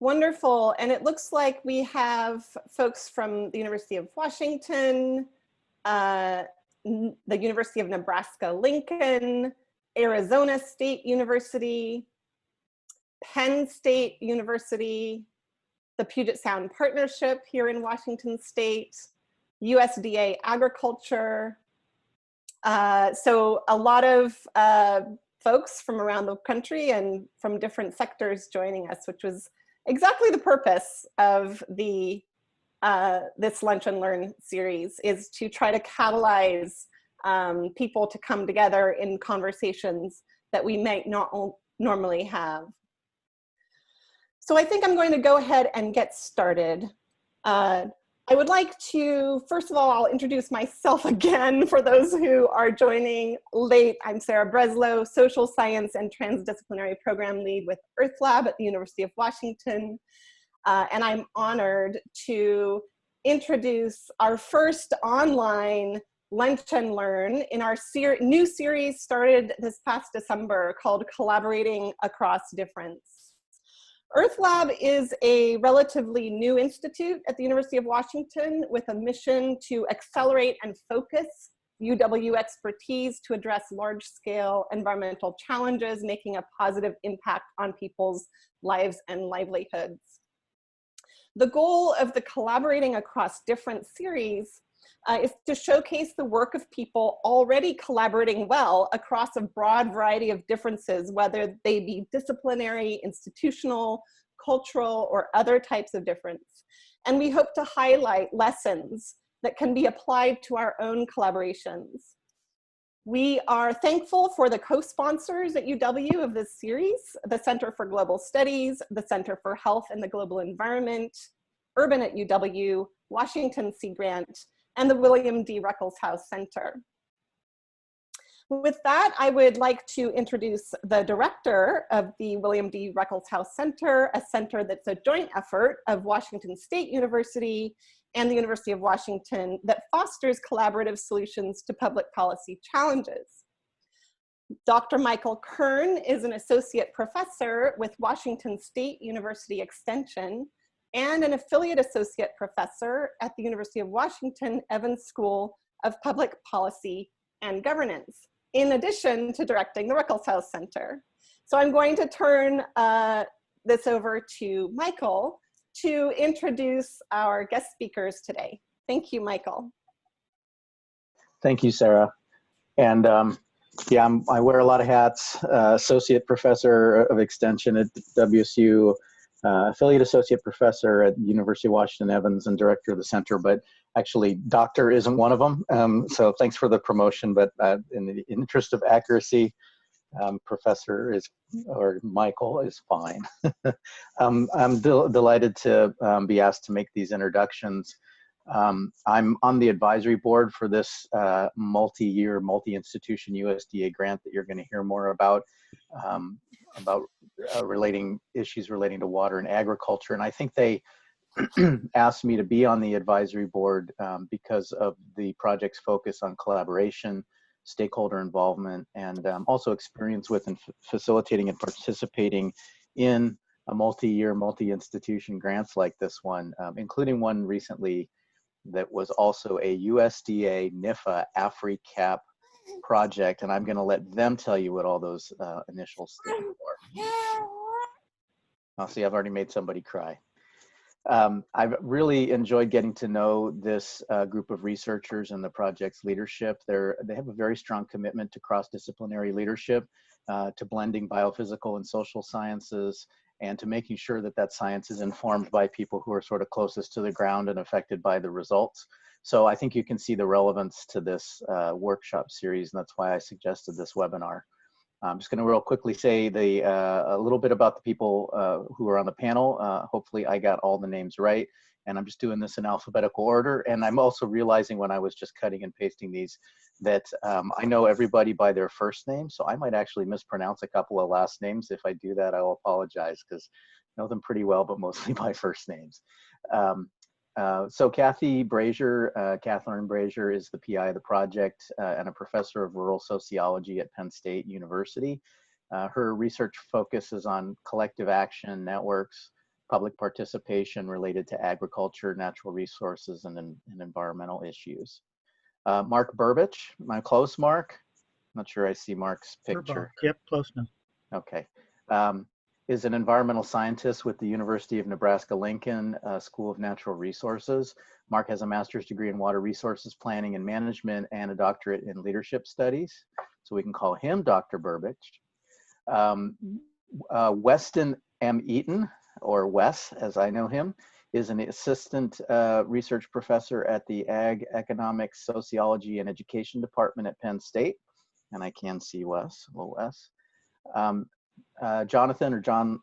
Wonderful. And it looks like we have folks from the University of Washington, the University of Nebraska-Lincoln, Arizona State University, Penn State University, the Puget Sound Partnership here in Washington State, USDA Agriculture. So a lot of folks from around the country and from different sectors joining us, which was exactly the purpose of the this Lunch and Learn series, is to try to catalyze people to come together in conversations that we might not normally have. So I think I'm going to go ahead and get started. I would like to, first of all, I'll introduce myself again for those who are joining late. I'm Sarah Breslow, Social Science and Transdisciplinary Program Lead with Earth Lab at the University of Washington. And I'm honored to introduce our first online Lunch and Learn in our new series started this past December called Collaborating Across Difference. Earth Lab is a relatively new institute at the University of Washington with a mission to accelerate and focus UW expertise to address large-scale environmental challenges, making a positive impact on people's lives and livelihoods. The goal of the Collaborating Across Different series is to showcase the work of people already collaborating well across a broad variety of differences, whether they be disciplinary, institutional, cultural, or other types of difference. And we hope to highlight lessons that can be applied to our own collaborations. We are thankful for the co-sponsors at UW of this series, the Center for Global Studies, the Center for Health and the Global Environment, Urban at UW, Washington Sea Grant, and the William D. Ruckelshaus Center. With that, I would like to introduce the director of the William D. Ruckelshaus Center, a center that's a joint effort of Washington State University and the University of Washington that fosters collaborative solutions to public policy challenges. Dr. Michael Kern is an associate professor with Washington State University Extension and an affiliate associate professor at the University of Washington Evans School of Public Policy and Governance, in addition to directing the Ruckelshaus Center. So I'm going to turn this over to Michael to introduce our guest speakers today. Thank you, Michael. Thank you, Sarah. And yeah, I wear a lot of hats, associate professor of extension at WSU, affiliate associate professor at the University of Washington Evans, and director of the center, but actually doctor isn't one of them. So thanks for the promotion, but in the interest of accuracy, professor is, or Michael is fine. I'm delighted to be asked to make these introductions. I'm on the advisory board for this multi-year, multi-institution USDA grant that you're going to hear more about issues relating to water and agriculture. And I think they asked me to be on the advisory board because of the project's focus on collaboration, stakeholder involvement, and also experience with and facilitating and participating in a multi-year, multi-institution grants like this one, including one recently that was also a USDA NIFA AfriCap project, and I'm going to let them tell you what all those initials stand for. I'll see, I've already made somebody cry. I've really enjoyed getting to know this group of researchers and the project's leadership. They have a very strong commitment to cross-disciplinary leadership, to blending biophysical and social sciences, and to making sure that that science is informed by people who are sort of closest to the ground and affected by the results. So I think you can see the relevance to this workshop series, and that's why I suggested this webinar. I'm just going to real quickly say a little bit about the people who are on the panel. Hopefully I got all the names right, and I'm just doing this in alphabetical order. And I'm also realizing when I was just cutting and pasting these that I know everybody by their first name, so I might actually mispronounce a couple of last names. If I do that, I'll apologize, because I know them pretty well, but mostly by first names. So Catherine Brazier is the PI of the project and a professor of rural sociology at Penn State University. Her research focuses on collective action networks, public participation related to agriculture, natural resources, and environmental issues. Mark Burbich, am I close, Mark? I'm not sure I see Mark's picture. Yep, close enough. Okay. Is an environmental scientist with the University of Nebraska-Lincoln School of Natural Resources. Mark has a master's degree in water resources planning and management and a doctorate in leadership studies. So we can call him Dr. Burbich. Weston M. Eaton, or Wes as I know him, is an assistant research professor at the Ag, Economics, Sociology, and Education Department at Penn State. And I can see Wes, hello Wes. Jonathan or John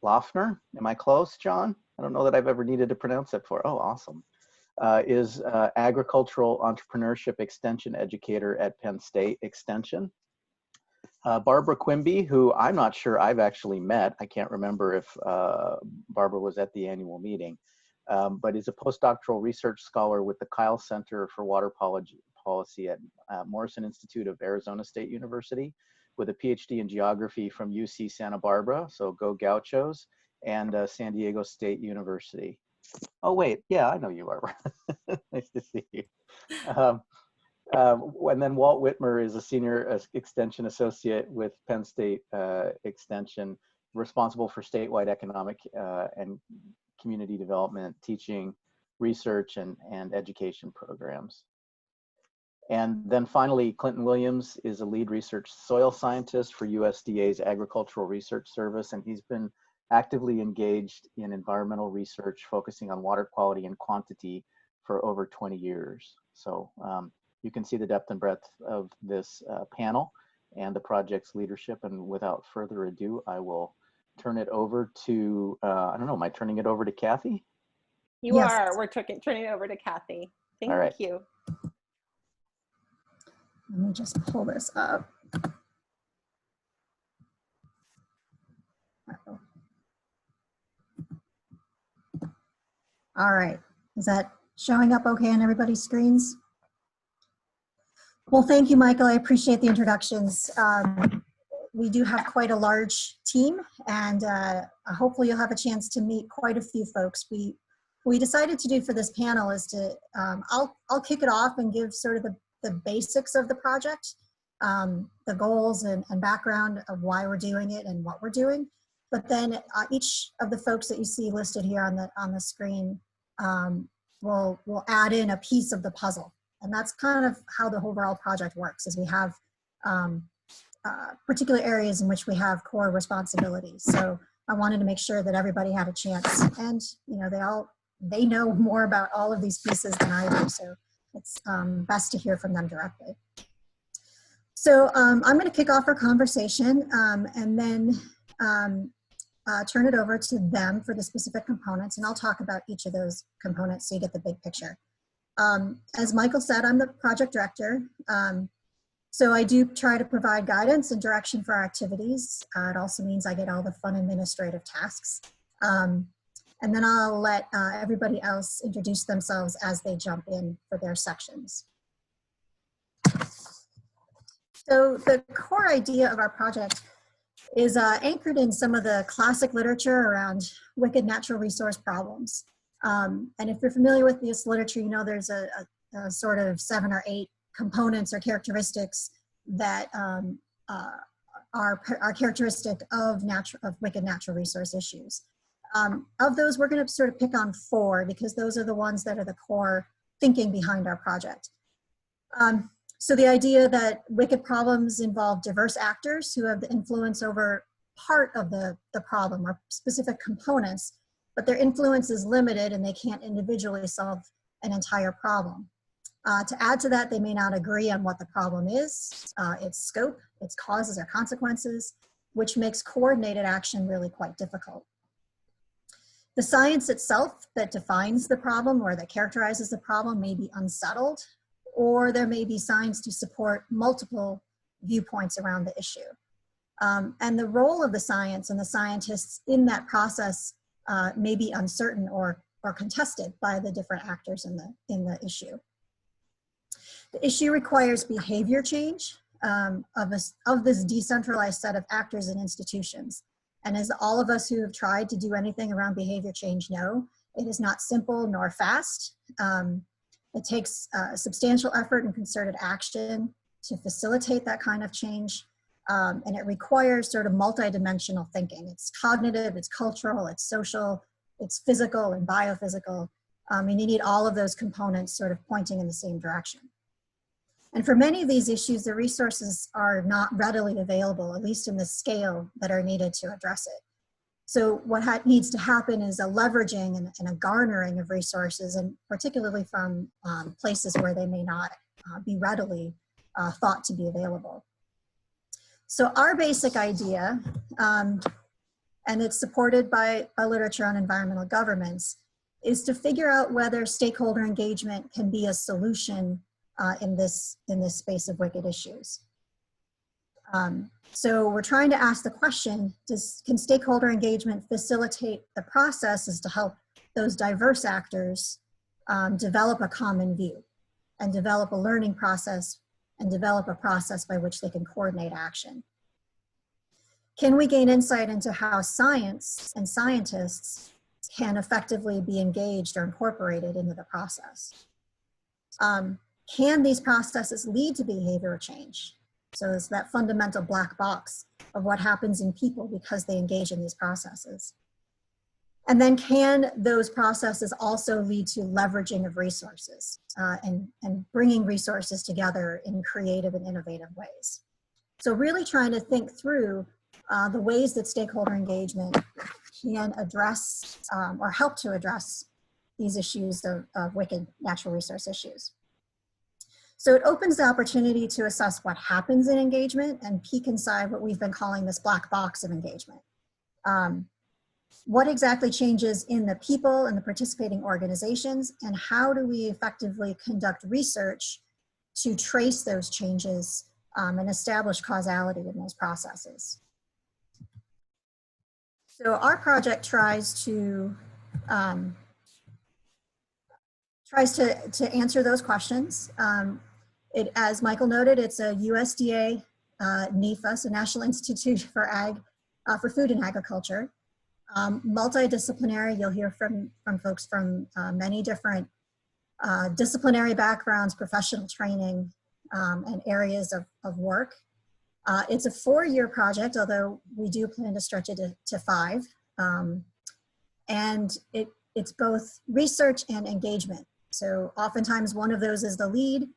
Loeffner, am I close, John? I don't know that I've ever needed to pronounce it for. Oh, awesome. Is agricultural entrepreneurship extension educator at Penn State Extension. Barbara Quimby, who I'm not sure I've actually met. I can't remember if Barbara was at the annual meeting, but is a postdoctoral research scholar with the Kyle Center for Water Policy at Morrison Institute of Arizona State University, with a PhD in geography from UC Santa Barbara, so go Gauchos, and San Diego State University. Oh wait, yeah, I know you, Barbara. Nice to see you. And then Walt Whitmer is a senior extension associate with Penn State Extension, responsible for statewide economic and community development, teaching, research, and education programs. And then finally, Clinton Williams is a lead research soil scientist for USDA's Agricultural Research Service, and he's been actively engaged in environmental research focusing on water quality and quantity for over 20 years. So you can see the depth and breadth of this panel and the project's leadership. And without further ado, I will turn it over to, I don't know, am I turning it over to Kathy? You are. We're turning it over to Kathy. Thank you. Let me just pull this up. All right, is that showing up okay on everybody's screens? Well, thank you, Michael. I appreciate the introductions. We do have quite a large team, and hopefully you'll have a chance to meet quite a few folks. We decided to do for this panel is to, I'll kick it off and give sort of the basics of the project, the goals and background of why we're doing it and what we're doing. But then each of the folks that you see listed here on the screen will add in a piece of the puzzle. And that's kind of how the overall project works, is we have particular areas in which we have core responsibilities. So I wanted to make sure that everybody had a chance, and you know, they know more about all of these pieces than I do, so it's best to hear from them directly. So I'm going to kick off our conversation and then turn it over to them for the specific components, and I'll talk about each of those components so you get the big picture. As Michael said, I'm the project director, so I do try to provide guidance and direction for our activities. It also means I get all the fun administrative tasks. And then I'll let everybody else introduce themselves as they jump in for their sections. So the core idea of our project is anchored in some of the classic literature around wicked natural resource problems. And if you're familiar with this literature, you know there's a sort of 7 or 8 components or characteristics that are characteristic of wicked natural resource issues. Of those, we're going to sort of pick on 4 because those are the ones that are the core thinking behind our project. So the idea that wicked problems involve diverse actors who have the influence over part of the problem or specific components, but their influence is limited and they can't individually solve an entire problem. To add to that, they may not agree on what the problem is, its scope, its causes or consequences, which makes coordinated action really quite difficult. The science itself that defines the problem or that characterizes the problem may be unsettled, or there may be science to support multiple viewpoints around the issue. And the role of the science and the scientists in that process may be uncertain or contested by the different actors in the issue. The issue requires behavior change of this decentralized set of actors and institutions. And as all of us who have tried to do anything around behavior change know, it is not simple nor fast. It takes substantial effort and concerted action to facilitate that kind of change. And it requires sort of multidimensional thinking. It's cognitive, it's cultural, it's social, it's physical and biophysical. And you need all of those components sort of pointing in the same direction. And for many of these issues, the resources are not readily available, at least in the scale that are needed to address it. So what needs to happen is a leveraging and a garnering of resources, and particularly from places where they may not be readily thought to be available. So our basic idea, and it's supported by literature on environmental governance, is to figure out whether stakeholder engagement can be a solution in this space of wicked issues. So we're trying to ask the question, can stakeholder engagement facilitate the processes to help those diverse actors develop a common view and develop a learning process and develop a process by which they can coordinate action? Can we gain insight into how science and scientists can effectively be engaged or incorporated into the process? Can these processes lead to behavioral change? So it's that fundamental black box of what happens in people because they engage in these processes. And then can those processes also lead to leveraging of resources and bringing resources together in creative and innovative ways? So really trying to think through the ways that stakeholder engagement can address or help to address these issues of wicked natural resource issues. So it opens the opportunity to assess what happens in engagement and peek inside what we've been calling this black box of engagement. What exactly changes in the people and the participating organizations, and how do we effectively conduct research to trace those changes and establish causality in those processes? So our project tries to answer those questions. As Michael noted, it's a USDA NIFA, so National Institute for Food and Agriculture. Multidisciplinary, you'll hear from folks from many different disciplinary backgrounds, professional training, and areas of work. It's a 4-year project, although we do plan to stretch it to 5. And it's both research and engagement. So oftentimes one of those is the lead.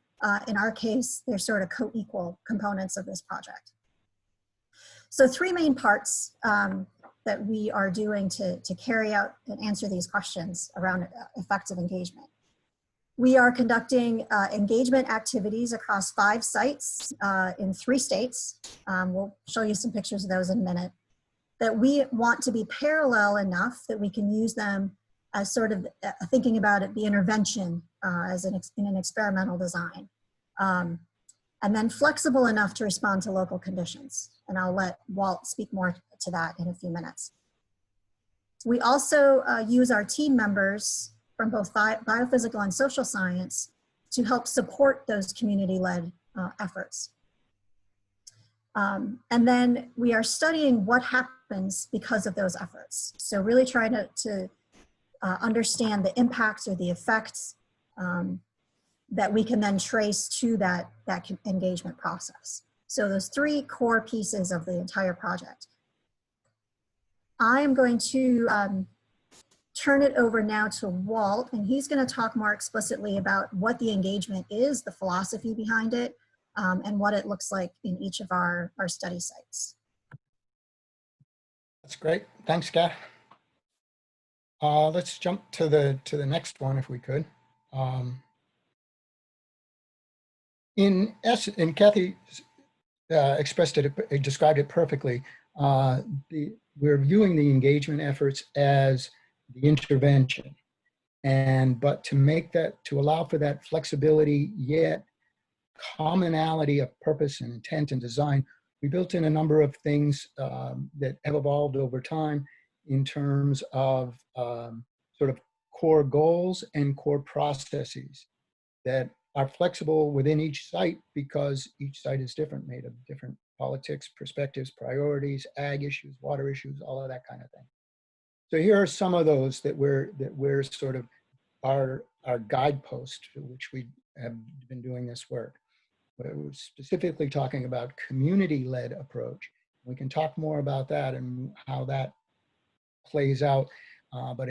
In our case, they're sort of co-equal components of this project. So 3 main parts that we are doing to carry out and answer these questions around effective engagement. We are conducting engagement activities across 5 sites in 3 states. We'll show you some pictures of those in a minute. That we want to be parallel enough that we can use them as sort of thinking about it, the intervention in an experimental design. And then flexible enough to respond to local conditions. And I'll let Walt speak more to that in a few minutes. We also use our team members from both biophysical and social science to help support those community-led efforts. And then we are studying what happens because of those efforts. So really trying to understand the impacts or the effects that we can then trace to that engagement process. So those 3 core pieces of the entire project. I am going to turn it over now to Walt, and he's going to talk more explicitly about what the engagement is, the philosophy behind it, and what it looks like in each of our study sites. That's great. Thanks, Kat. Let's jump to the next one if we could. In essence, and Kathy described it perfectly. We're viewing the engagement efforts as the intervention, but to allow for that flexibility yet commonality of purpose and intent and design, we built in a number of things that have evolved over time in terms of sort of core goals and core processes that are flexible within each site because each site is different, made of different politics, perspectives, priorities, ag issues, water issues, all of that kind of thing. So here are some of those that we're sort of our guidepost to which we have been doing this work. We're specifically talking about community-led approach. We can talk more about that and how that plays out, but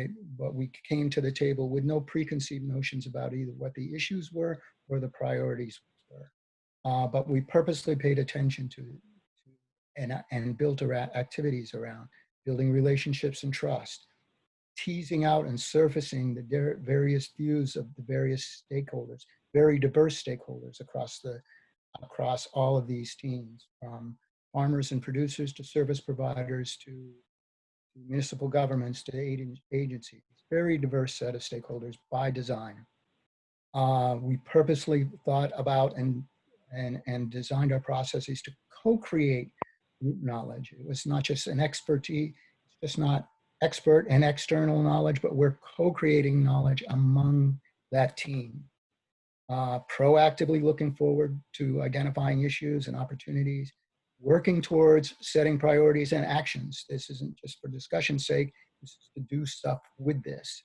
we came to the table with no preconceived notions about either what the issues were or the priorities were. But we purposely paid attention to and built activities around building relationships and trust, teasing out and surfacing the various views of the various stakeholders, very diverse stakeholders across all of these teams, from farmers and producers to service providers to municipal governments to agencies. Very diverse set of stakeholders by design. We purposely thought about and designed our processes to co-create group knowledge. It was not just an expertise, it's just not expert and external knowledge, but we're co-creating knowledge among that team. Proactively looking forward to identifying issues and opportunities, working towards setting priorities and actions. This isn't just for discussion's sake, this is to do stuff with this.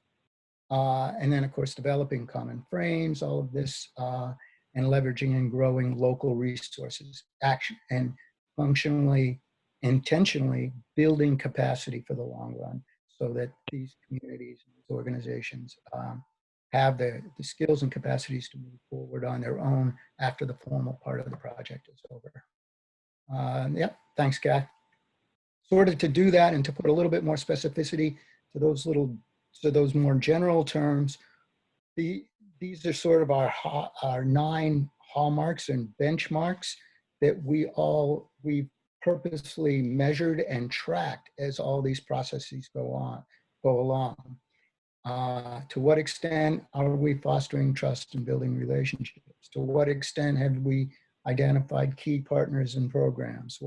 And then of course, developing common frames, all of this, and leveraging and growing local resources, action, and functionally, intentionally building capacity for the long run so that these communities and these organizations have the skills and capacities to move forward on their own after the formal part of the project is over. Yep, thanks, Kath. Sort of to do that and to put a little bit more specificity to those more general terms, these are sort of our 9 hallmarks and benchmarks that we purposely measured and tracked as all these processes go along. To what extent are we fostering trust and building relationships? To what extent have we identified key partners and programs?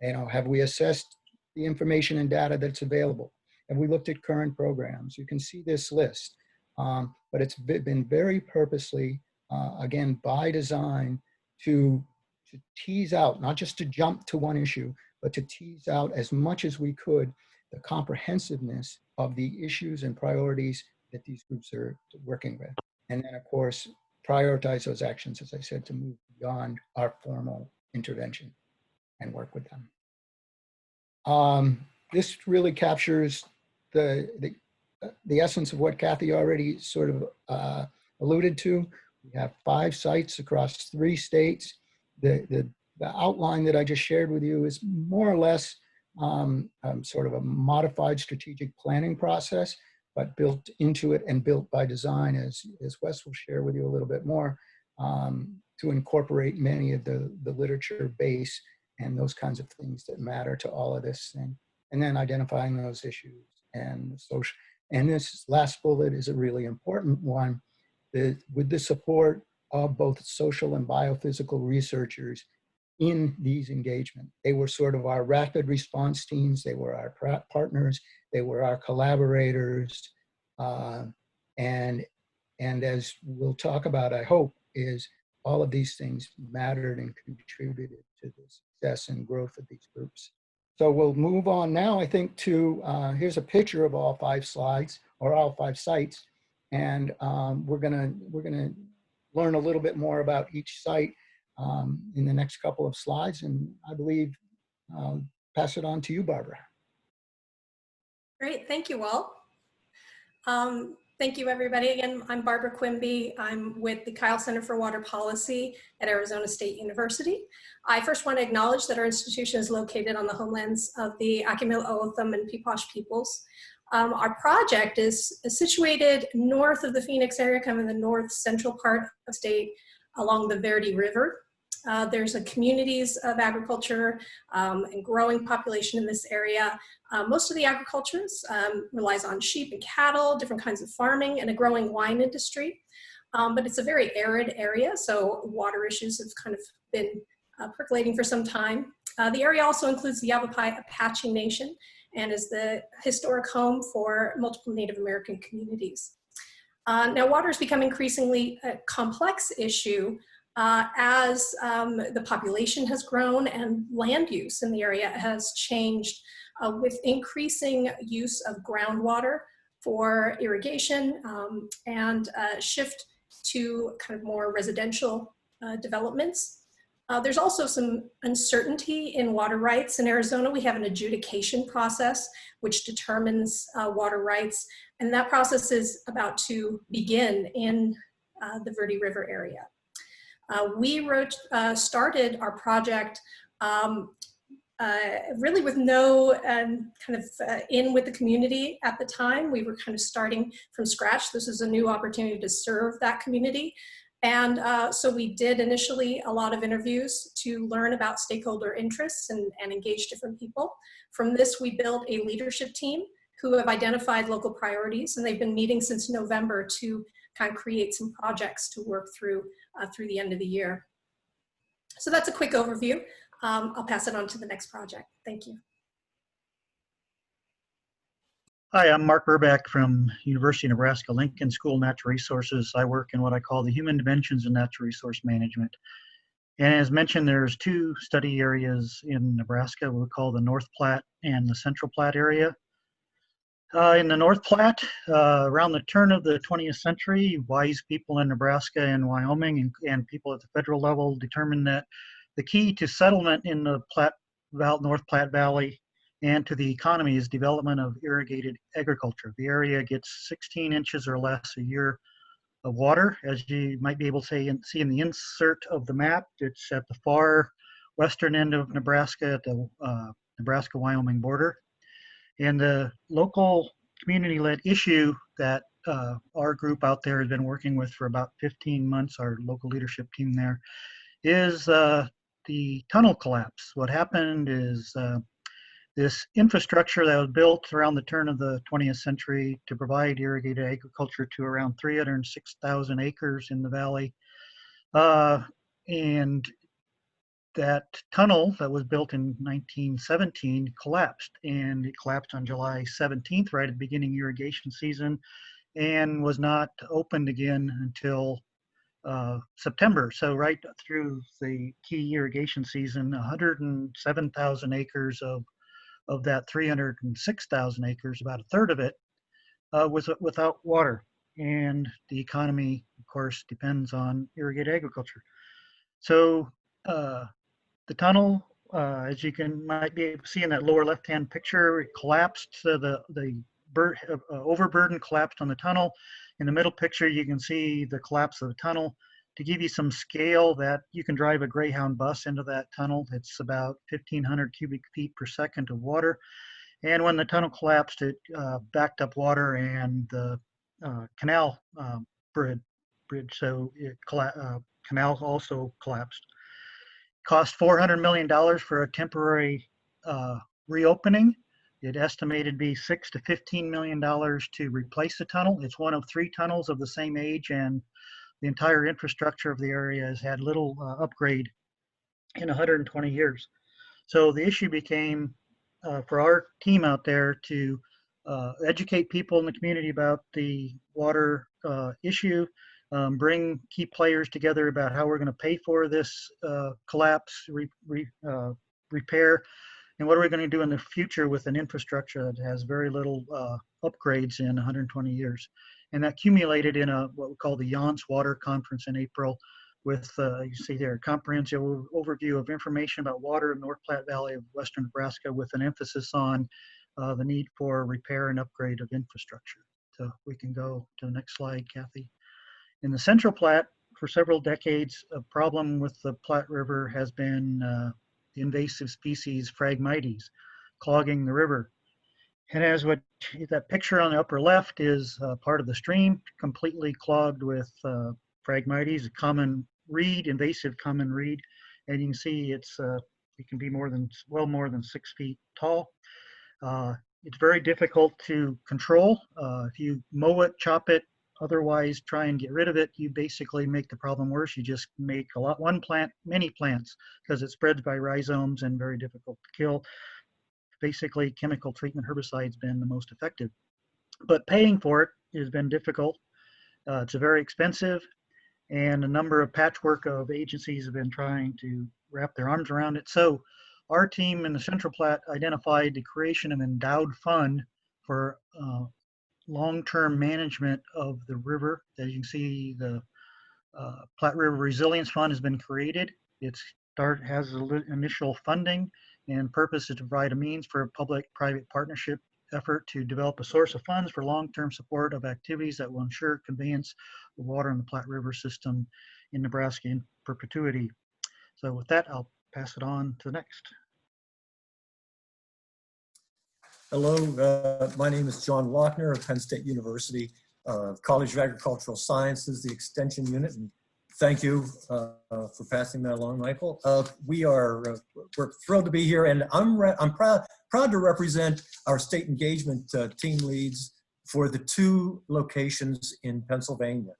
Have we assessed the information and data that's available? Have we looked at current programs? You can see this list, but it's been very purposely, again, by design to tease out, not just to jump to one issue, but to tease out as much as we could the comprehensiveness of the issues and priorities that these groups are working with. And then of course, prioritize those actions, as I said, to move beyond our formal intervention and work with them. This really captures the essence of what Kathy already sort of alluded to. We have 5 sites across 3 states. The outline that I just shared with you is more or less sort of a modified strategic planning process, but built into it and built by design, as Wes will share with you a little bit more, to incorporate many of the literature base and those kinds of things that matter to all of this thing. And then identifying those issues and social. And this last bullet is a really important one, that with the support of both social and biophysical researchers in these engagements. They were sort of our rapid response teams. They were our partners. They were our collaborators. And as we'll talk about, I hope, is all of these things mattered and contributed to the success and growth of these groups. So we'll move on now, I think, to, here's a picture of all 5 slides, or all 5 sites. And we're gonna learn a little bit more about each site in the next couple of slides. And I believe pass it on to you, Barbara. Great, thank you all. Thank you, everybody. Again, I'm Barbara Quimby. I'm with the Kyle Center for Water Policy at Arizona State University. I first want to acknowledge that our institution is located on the homelands of the Akimel, O'odham, and Pequash peoples. Our project is situated north of the Phoenix area, kind of in the north central part of the state along the Verde River. There's a communities of agriculture and growing population in this area. Most of the agriculture relies on sheep and cattle, different kinds of farming, and a growing wine industry. But it's a very arid area, so water issues have kind of been percolating for some time. The area also includes the Yavapai Apache Nation and is the historic home for multiple Native American communities. Now, water has become increasingly a complex issue as the population has grown and land use in the area has changed with increasing use of groundwater for irrigation and shift to kind of more residential developments. There's also some uncertainty in water rights in Arizona. We have an adjudication process which determines water rights, and that process is about to begin in the Verde River area. We started our project really with no in with the community at the time. We were kind of starting from scratch. This is a new opportunity to serve that community. And so we did initially a lot of interviews to learn about stakeholder interests and engage different people. From this, we built a leadership team who have identified local priorities, and they've been meeting since November to kind of create some projects to work through through the end of the year. So that's a quick overview. I'll pass it on to the next project. Thank you. Hi, I'm Mark Burback from University of Nebraska-Lincoln School of Natural Resources. I work in what I call the human dimensions of natural resource management. And as mentioned, there's two study areas in Nebraska we call the North Platte and the Central Platte area. In the North Platte, around the turn of the 20th century, wise people in Nebraska and Wyoming and people at the federal level determined that the key to settlement in the North Platte Valley and to the economy is development of irrigated agriculture. The area gets 16 inches or less a year of water, as you might be able to see in the insert of the map. It's at the far western end of Nebraska at the Nebraska-Wyoming border. And the local community-led issue that our group out there has been working with for about 15 months, our local leadership team there, is the tunnel collapse. What happened is this infrastructure that was built around the turn of the 20th century to provide irrigated agriculture to around 306,000 acres in the valley. And that tunnel that was built in 1917 collapsed, and it collapsed on July 17th, right at the beginning of irrigation season, and was not opened again until September. So right through the key irrigation season, 107,000 acres of that 306,000 acres, about a third of it, was without water. And the economy, of course, depends on irrigated agriculture. So the tunnel, as you might be able to see in that lower left-hand picture, it collapsed. So the overburden collapsed on the tunnel. In the middle picture, you can see the collapse of the tunnel. To give you some scale, that you can drive a Greyhound bus into that tunnel. It's about 1,500 cubic feet per second of water. And when the tunnel collapsed, it backed up water and the canal bridge, so canal also collapsed. Cost $400 million for a temporary reopening. It estimated to be $6 to $15 million to replace the tunnel. It's one of 3 tunnels of the same age, and the entire infrastructure of the area has had little upgrade in 120 years. So the issue became for our team out there to educate people in the community about the water issue, bring key players together about how we're going to pay for this collapse, repair, and what are we going to do in the future with an infrastructure that has very little upgrades in 120 years. And that accumulated in what we call the Yonce Water Conference in April with, you see there, a comprehensive overview of information about water in North Platte Valley of Western Nebraska with an emphasis on the need for repair and upgrade of infrastructure. So we can go to the next slide, Kathy. In the Central Platte, for several decades, a problem with the Platte River has been the invasive species Phragmites clogging the river. And as that picture on the upper left is part of the stream, completely clogged with Phragmites, a common reed, invasive common reed. And you can see it can be well more than 6 feet tall. It's very difficult to control. If you mow it, chop it, otherwise try and get rid of it, you basically make the problem worse. You just make many plants, because it spreads by rhizomes and very difficult to kill. Basically, chemical treatment herbicide's been the most effective. But paying for it has been difficult. It's very expensive. and a number of patchwork of agencies have been trying to wrap their arms around it. So our team in the Central Platte identified the creation of an endowed fund for long-term management of the river. As you can see, the Platte River Resilience Fund has been created. It has initial funding, and purpose is to provide a means for a public-private partnership effort to develop a source of funds for long-term support of activities that will ensure conveyance of water in the Platte River system in Nebraska in perpetuity. So with that, I'll pass it on to the next. Hello, my name is John Lochner of Penn State University, College of Agricultural Sciences, the Extension Unit, and thank you for passing that along, Michael. We're thrilled to be here, and I'm proud to represent our state engagement team leads for the 2 locations in Pennsylvania.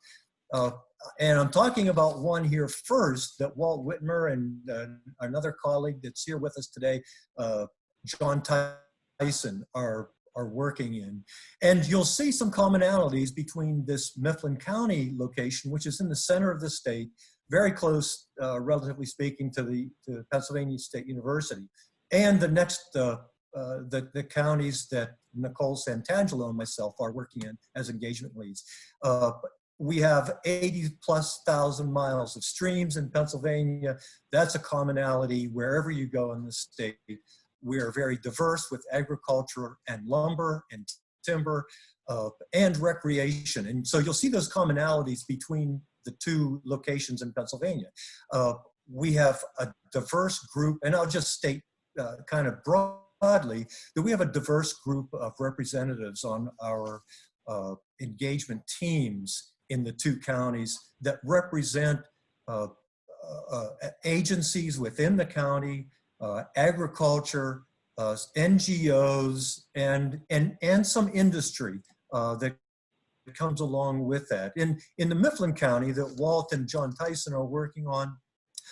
And I'm talking about one here first that Walt Whitmer and another colleague that's here with us today, John Tyson, are working in. And you'll see some commonalities between this Mifflin County location, which is in the center of the state, very close, relatively speaking, to Pennsylvania State University, and the next, the counties that Nicole Santangelo and myself are working in as engagement leads. We have 80,000+ miles of streams in Pennsylvania. That's a commonality wherever you go in the state. We are very diverse with agriculture and lumber and timber and recreation. And so you'll see those commonalities between the 2 locations in Pennsylvania. We have a diverse group, and I'll just state kind of broadly that we have a diverse group of representatives on our engagement teams in the 2 counties that represent agencies within the county, agriculture, NGOs, and some industry that comes along with that. In the Mifflin County that Walt and John Tyson are working on,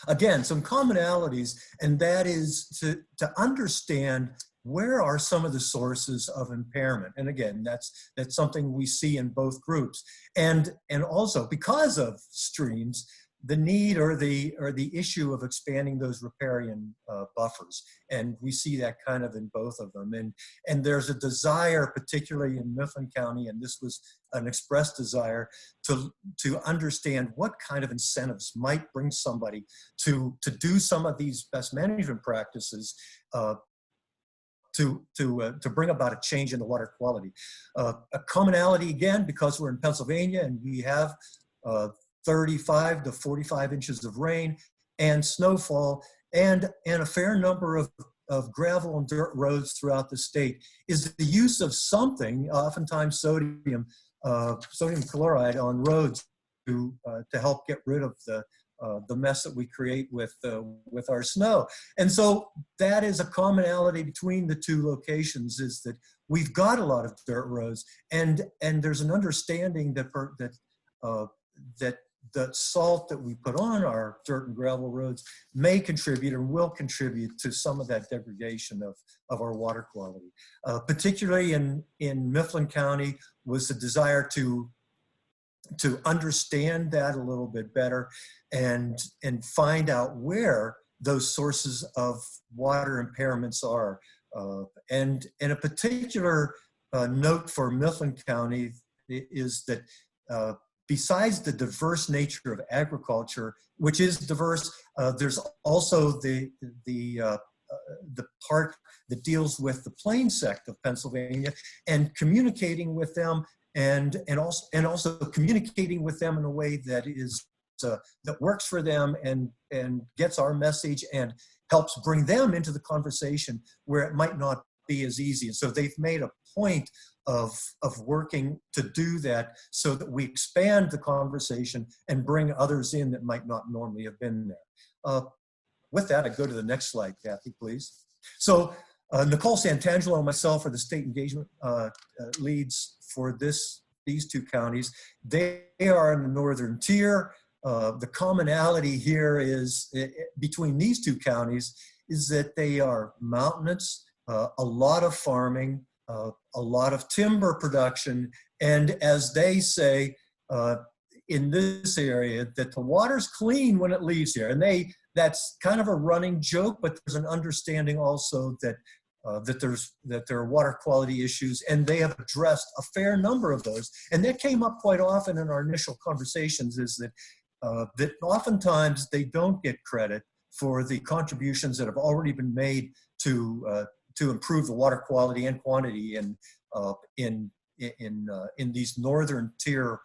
again, some commonalities, and that is to understand where are some of the sources of impairment. And again, that's something we see in both groups. And also because of streams, the need or the issue of expanding those riparian buffers. And we see that kind of in both of them. And there's a desire, particularly in Mifflin County, and this was an expressed desire, to understand what kind of incentives might bring somebody to do some of these best management practices to bring about a change in the water quality. A commonality, again, because we're in Pennsylvania and we have 35 to 45 inches of rain and snowfall and a fair number of gravel and dirt roads throughout the state, is the use of something, oftentimes sodium chloride on roads to help get rid of the mess that we create with our snow. And so that is a commonality between the 2 locations, is that we've got a lot of dirt roads, and there's an understanding that the salt that we put on our dirt and gravel roads may contribute and will contribute to some of that degradation of our water quality. Particularly in Mifflin County was the desire to understand that a little bit better and find out where those sources of water impairments are. And a particular note for Mifflin County is that besides the diverse nature of agriculture, which is diverse, there's also the part that deals with the plains sect of Pennsylvania, and communicating with them, and also communicating with them in a way that is that works for them and gets our message and helps bring them into the conversation where it might not be as easy. And so they've made a point of working to do that so that we expand the conversation and bring others in that might not normally have been there. With that, I go to the next slide, Kathy, please. So Nicole Santangelo and myself are the state engagement leads for these 2 counties. They are in the northern tier. The commonality here is between these 2 counties is that they are mountainous, a lot of farming, a lot of timber production, and as they say, in this area that the water's clean when it leaves here. And that's kind of a running joke, but there's an understanding also that that there are water quality issues, and they have addressed a fair number of those. And that came up quite often in our initial conversations, is that that oftentimes they don't get credit for the contributions that have already been made to improve the water quality and quantity in these northern tier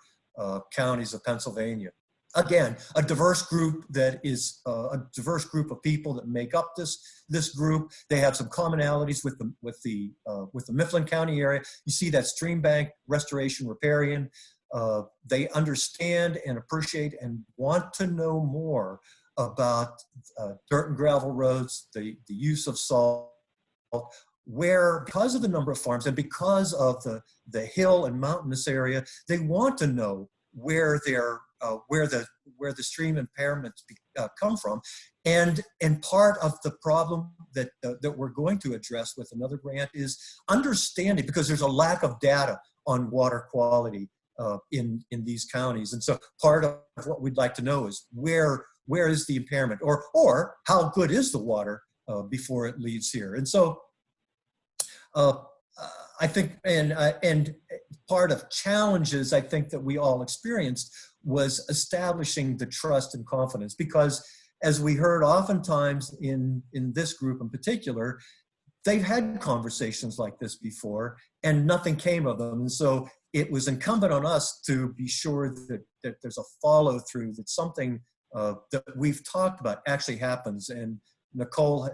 counties of Pennsylvania. Again, a diverse group that is a diverse group of people that make up this group. They have some commonalities with the Mifflin County area. You see that stream bank restoration riparian. They understand and appreciate and want to know more about dirt and gravel roads, the use of salt, where, because of the number of farms and because of the hill and mountainous area, they want to know where the stream impairments come from, and part of the problem that we're going to address with another grant is understanding, because there's a lack of data on water quality in these counties, and so part of what we'd like to know is where is the impairment, or how good is the water before it leaves here, and so. I think, and part of challenges I think that we all experienced was establishing the trust and confidence, because as we heard oftentimes in this group in particular, they've had conversations like this before and nothing came of them. And so it was incumbent on us to be sure that there's a follow through, that something that we've talked about actually happens. And Nicole,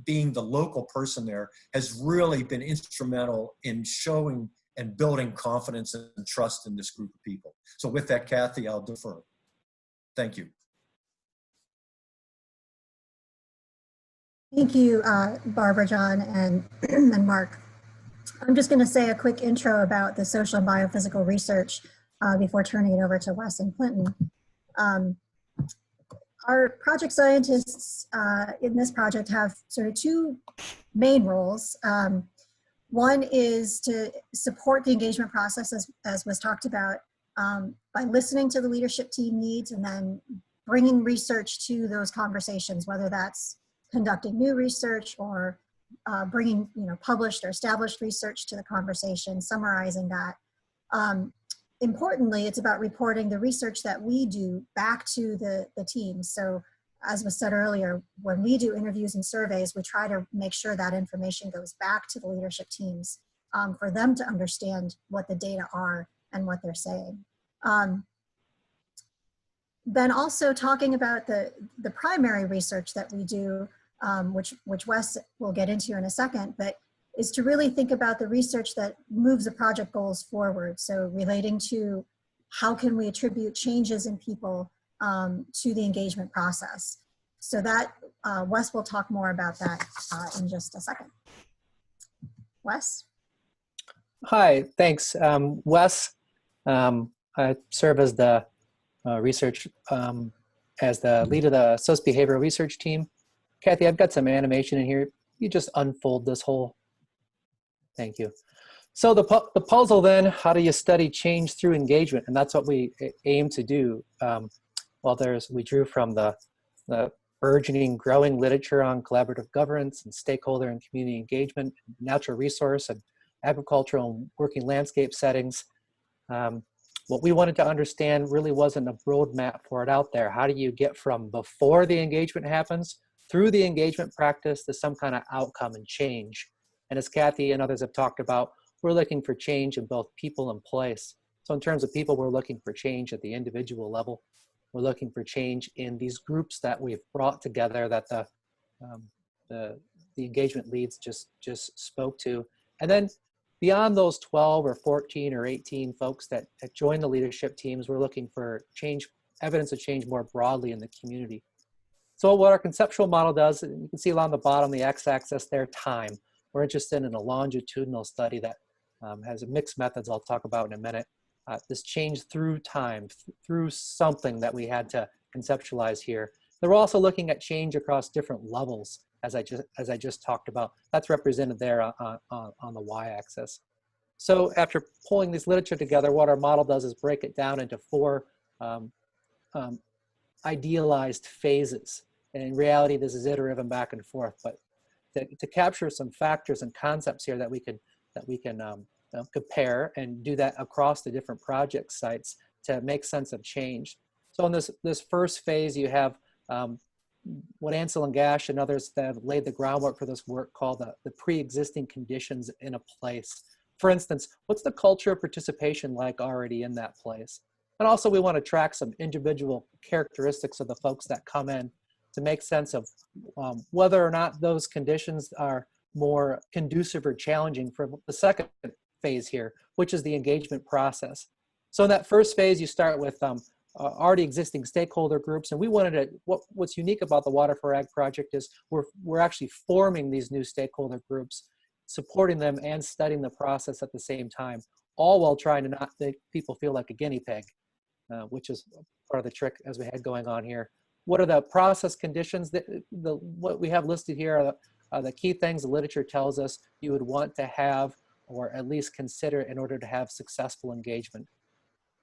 being the local person there, has really been instrumental in showing and building confidence and trust in this group of people. So with that, Kathy, I'll defer. Thank you. Thank you, Barbara, John, and Mark. I'm just going to say a quick intro about the social and biophysical research before turning it over to Wes and Clinton. Our project scientists in this project have sort of two main roles. One is to support the engagement process, as was talked about, by listening to the leadership team needs and then bringing research to those conversations, whether that's conducting new research or bringing published or established research to the conversation, summarizing that. Importantly, it's about reporting the research that we do back to the team. So as was said earlier, when we do interviews and surveys, we try to make sure that information goes back to the leadership teams for them to understand what the data are and what they're saying. Then also talking about the primary research that we do, which Wes will get into in a second, but is to really think about the research that moves the project goals forward. So relating to how can we attribute changes in people to the engagement process. So that, Wes will talk more about that in just a second. Wes? Hi, thanks. Wes, I serve as the research, as the lead of the socio-behavioral research team. Kathy, I've got some animation in here. You just unfold this whole. Thank you. So the puzzle then, how do you study change through engagement? And that's what we aim to do. We drew from the burgeoning, growing literature on collaborative governance and stakeholder and community engagement, natural resource and agricultural and working landscape settings. What we wanted to understand really wasn't a roadmap for it out there. How do you get from before the engagement happens through the engagement practice to some kind of outcome and change? And as Kathy and others have talked about, we're looking for change in both people and place. So in terms of people, we're looking for change at the individual level. We're looking for change in these groups that we've brought together that the engagement leads just spoke to. And then beyond those 12 or 14 or 18 folks that join the leadership teams, we're looking for change, evidence of change more broadly in the community. So what our conceptual model does, and you can see along the bottom, the x-axis there, time. We're interested in a longitudinal study that has mixed methods I'll talk about in a minute. This change through time, through something that we had to conceptualize here. Then we're also looking at change across different levels, as I just talked about. That's represented there on the y-axis. So after pulling this literature together, what our model does is break it down into 4 um, um, idealized phases. And in reality, this is iterative and back and forth. But to capture some factors and concepts here that we can compare and do that across the different project sites to make sense of change. So in this first phase, you have what Ansel and Gash and others that have laid the groundwork for this work called the pre-existing conditions in a place. For instance, what's the culture of participation like already in that place? And also we want to track some individual characteristics of the folks that come in to make sense of whether or not those conditions are more conducive or challenging for the second phase here, which is the engagement process. So in that first phase, you start with already existing stakeholder groups, and we wanted to, what's unique about the W4Ag project is we're actually forming these new stakeholder groups, supporting them and studying the process at the same time, all while trying to not make people feel like a guinea pig, which is part of the trick as we had going on here. What are the process conditions? What we have listed here are the key things the literature tells us you would want to have or at least consider in order to have successful engagement.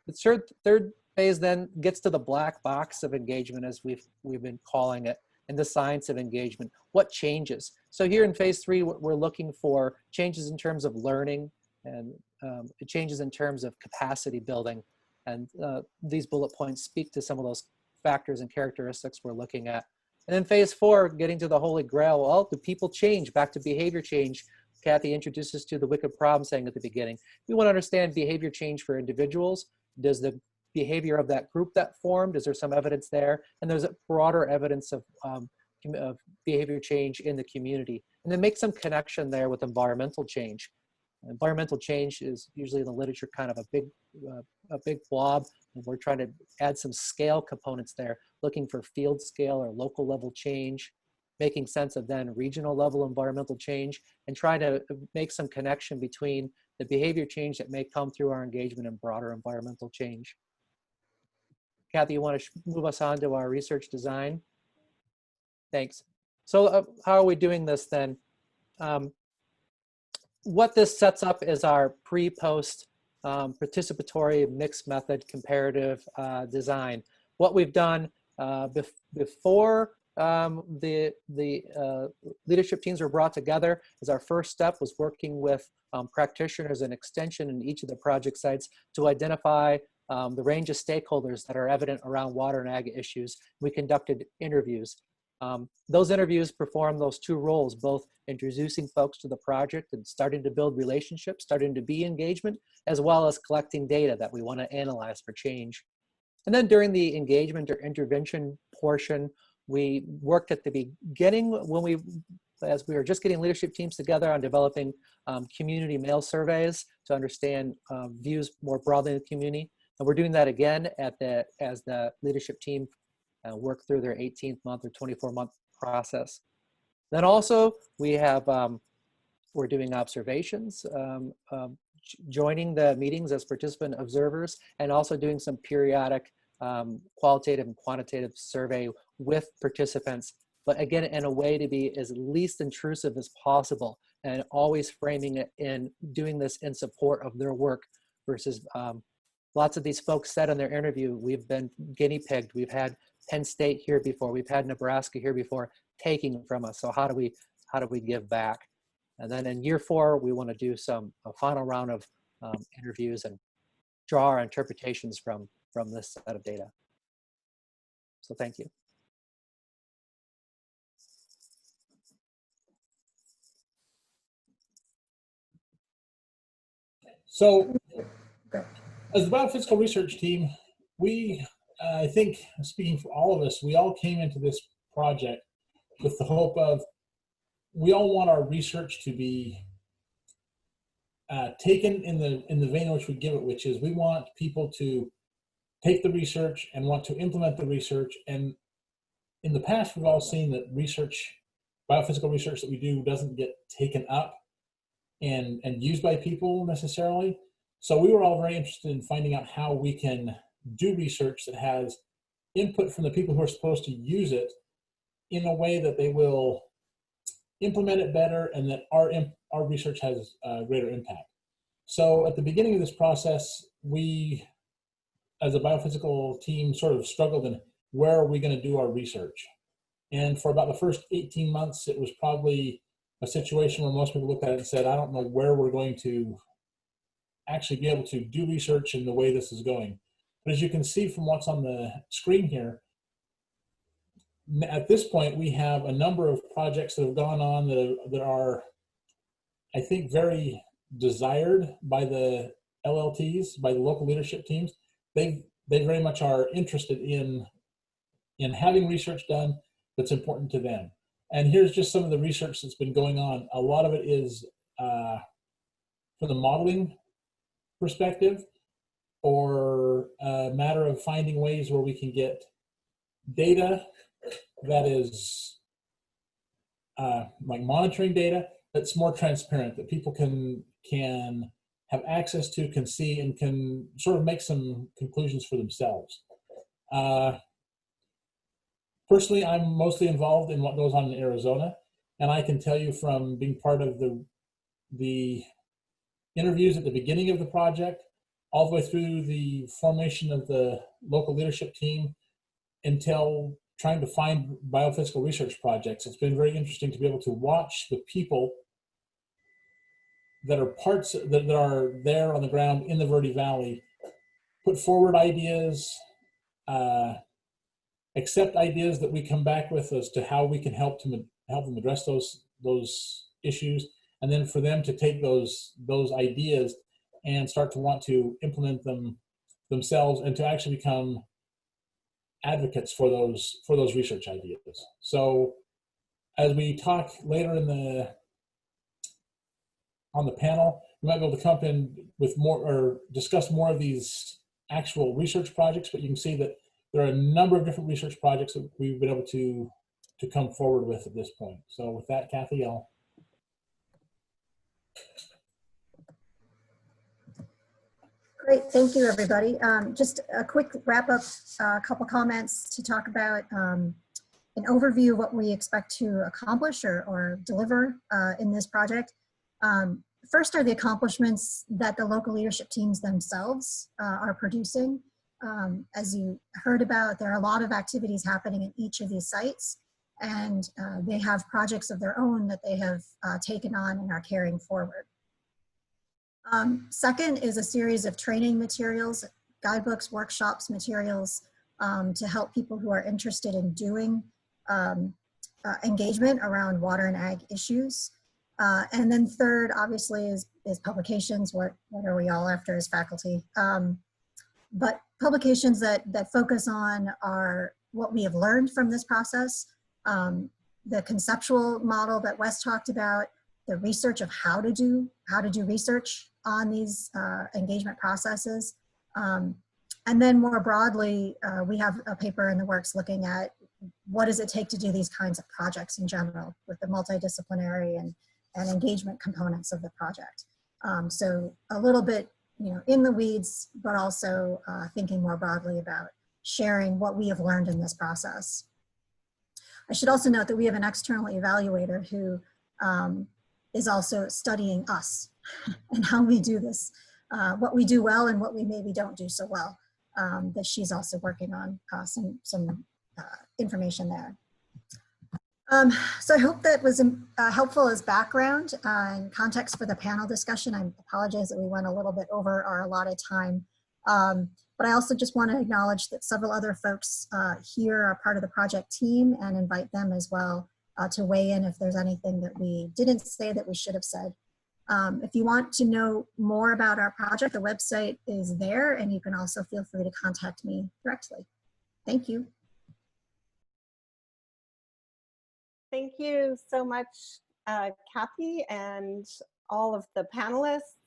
The third phase then gets to the black box of engagement, as we've been calling it, and the science of engagement. What changes? So here in phase 3, we're looking for changes in terms of learning and changes in terms of capacity building. And these bullet points speak to some of those factors and characteristics we're looking at. And then phase 4, getting to the holy grail. Well, do people change? Back to behavior change. Kathy introduced us to the wicked problem saying at the beginning. We want to understand behavior change for individuals. Does the behavior of that group that formed, is there some evidence there? And there's a broader evidence of behavior change in the community. And then make some connection there with environmental change. Environmental change is usually in the literature kind of a big blob, and we're trying to add some scale components there, looking for field scale or local level change, making sense of then regional level environmental change, and trying to make some connection between the behavior change that may come through our engagement and broader environmental change. Kathy, you want to move us on to our research design? Thanks. So how are we doing this then? What this sets up is our pre-post participatory mixed method comparative design. What we've done before the leadership teams were brought together is our first step was working with practitioners and extension in each of the project sites to identify the range of stakeholders that are evident around water and ag issues. We conducted interviews. Those interviews perform those two roles, both introducing folks to the project and starting to build relationships, starting to be engagement, as well as collecting data that we want to analyze for change. And then during the engagement or intervention portion, we worked at the beginning as we were just getting leadership teams together on developing community mail surveys to understand views more broadly in the community. And we're doing that again as the leadership team work through their 18th month or 24-month process. Then also we have, we're doing observations, joining the meetings as participant observers, and also doing some periodic qualitative and quantitative survey with participants, but again, in a way to be as least intrusive as possible, and always framing it in doing this in support of their work versus lots of these folks said in their interview, we've been guinea pigged. We've had Penn State here before. We've had Nebraska here before, taking from us. So how do we give back? And then in year 4, we want to do a final round of interviews and draw our interpretations from this set of data. So thank you. So as the biophysical research team, we, I think, speaking for all of us, we all came into this project with the hope of, we all want our research to be taken in the vein in which we give it, which is we want people to take the research and want to implement the research. And in the past, we've all seen that research, biophysical research that we do doesn't get taken up and used by people necessarily. So we were all very interested in finding out how we can do research that has input from the people who are supposed to use it in a way that they will implement it better and that our research has greater impact. So at the beginning of this process, we as a biophysical team, sort of struggled in where are we going to do our research. And for about the first 18 months, it was probably a situation where most people looked at it and said, I don't know where we're going to actually be able to do research in the way this is going. But as you can see from what's on the screen here, at this point, we have a number of projects that have gone on that are, I think, very desired by the LLTs, by the local leadership teams. They very much are interested in having research done that's important to them. And here's just some of the research that's been going on. A lot of it is from the modeling perspective, or a matter of finding ways where we can get data that is like monitoring data that's more transparent, that people can have access to, can see, and can sort of make some conclusions for themselves. Personally, I'm mostly involved in what goes on in Arizona, and I can tell you from being part of the interviews at the beginning of the project, all the way through the formation of the local leadership team, until trying to find biophysical research projects. It's been very interesting to be able to watch the people that are that are there on the ground in the Verde Valley put forward ideas, accept ideas that we come back with as to how we can help them address those issues, and then for them to take those ideas and start to want to implement them themselves and to actually become advocates for those research ideas. So as we talk later on the panel, we might be able to come in with more or discuss more of these actual research projects, but you can see that there are a number of different research projects that we've been able to come forward with at this point. So with that, Kathy, I'll. Great, thank you, everybody. Just a quick wrap up, a couple comments to talk about an overview of what we expect to accomplish or deliver in this project. First are the accomplishments that the local leadership teams themselves are producing. As you heard about, there are a lot of activities happening at each of these sites, and they have projects of their own that they have taken on and are carrying forward. Second is a series of training materials, guidebooks, workshops, materials to help people who are interested in doing engagement around water and ag issues. And then third, obviously, is publications. What are we all after as faculty? But publications that focus on what we have learned from this process, the conceptual model that Wes talked about, the research of how to do research on these engagement processes. And then more broadly, we have a paper in the works looking at what does it take to do these kinds of projects in general with the multidisciplinary and engagement components of the project. So a little bit, in the weeds, but also thinking more broadly about sharing what we have learned in this process. I should also note that we have an external evaluator who is also studying us and how we do this, what we do well and what we maybe don't do so well, that she's also working on some information there. So I hope that was helpful as background and context for the panel discussion. I apologize that we went a little bit over our allotted time. But I also just want to acknowledge that several other folks here are part of the project team and invite them as well to weigh in if there's anything that we didn't say that we should have said. If you want to know more about our project, the website is there, and you can also feel free to contact me directly. Thank you. Thank you so much, Kathy, and all of the panelists.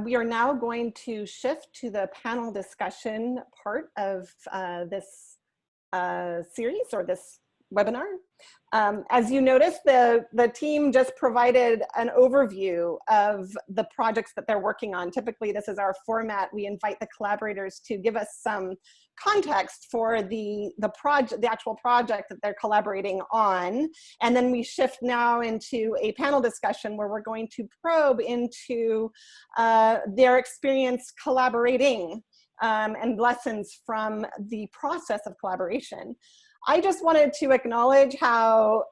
We are now going to shift to the panel discussion part of this series or this webinar. As you noticed, the team just provided an overview of the projects that they're working on. Typically, this is our format. We invite the collaborators to give us some context for the actual project that they're collaborating on. And then we shift now into a panel discussion where we're going to probe into their experience collaborating and lessons from the process of collaboration. I just wanted to acknowledge how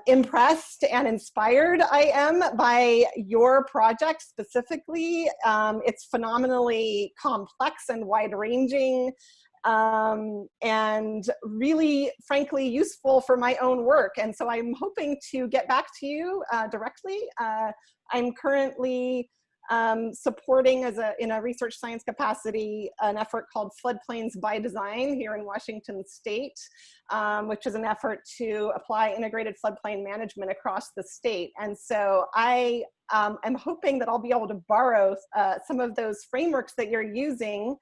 impressed and inspired I am by your project specifically. It's phenomenally complex and wide-ranging, and really, frankly, useful for my own work. And so I'm hoping to get back to you directly. I'm currently supporting in a research science capacity an effort called Floodplains by Design here in Washington State, which is an effort to apply integrated floodplain management across the state. And so I am hoping that I'll be able to borrow some of those frameworks that you're using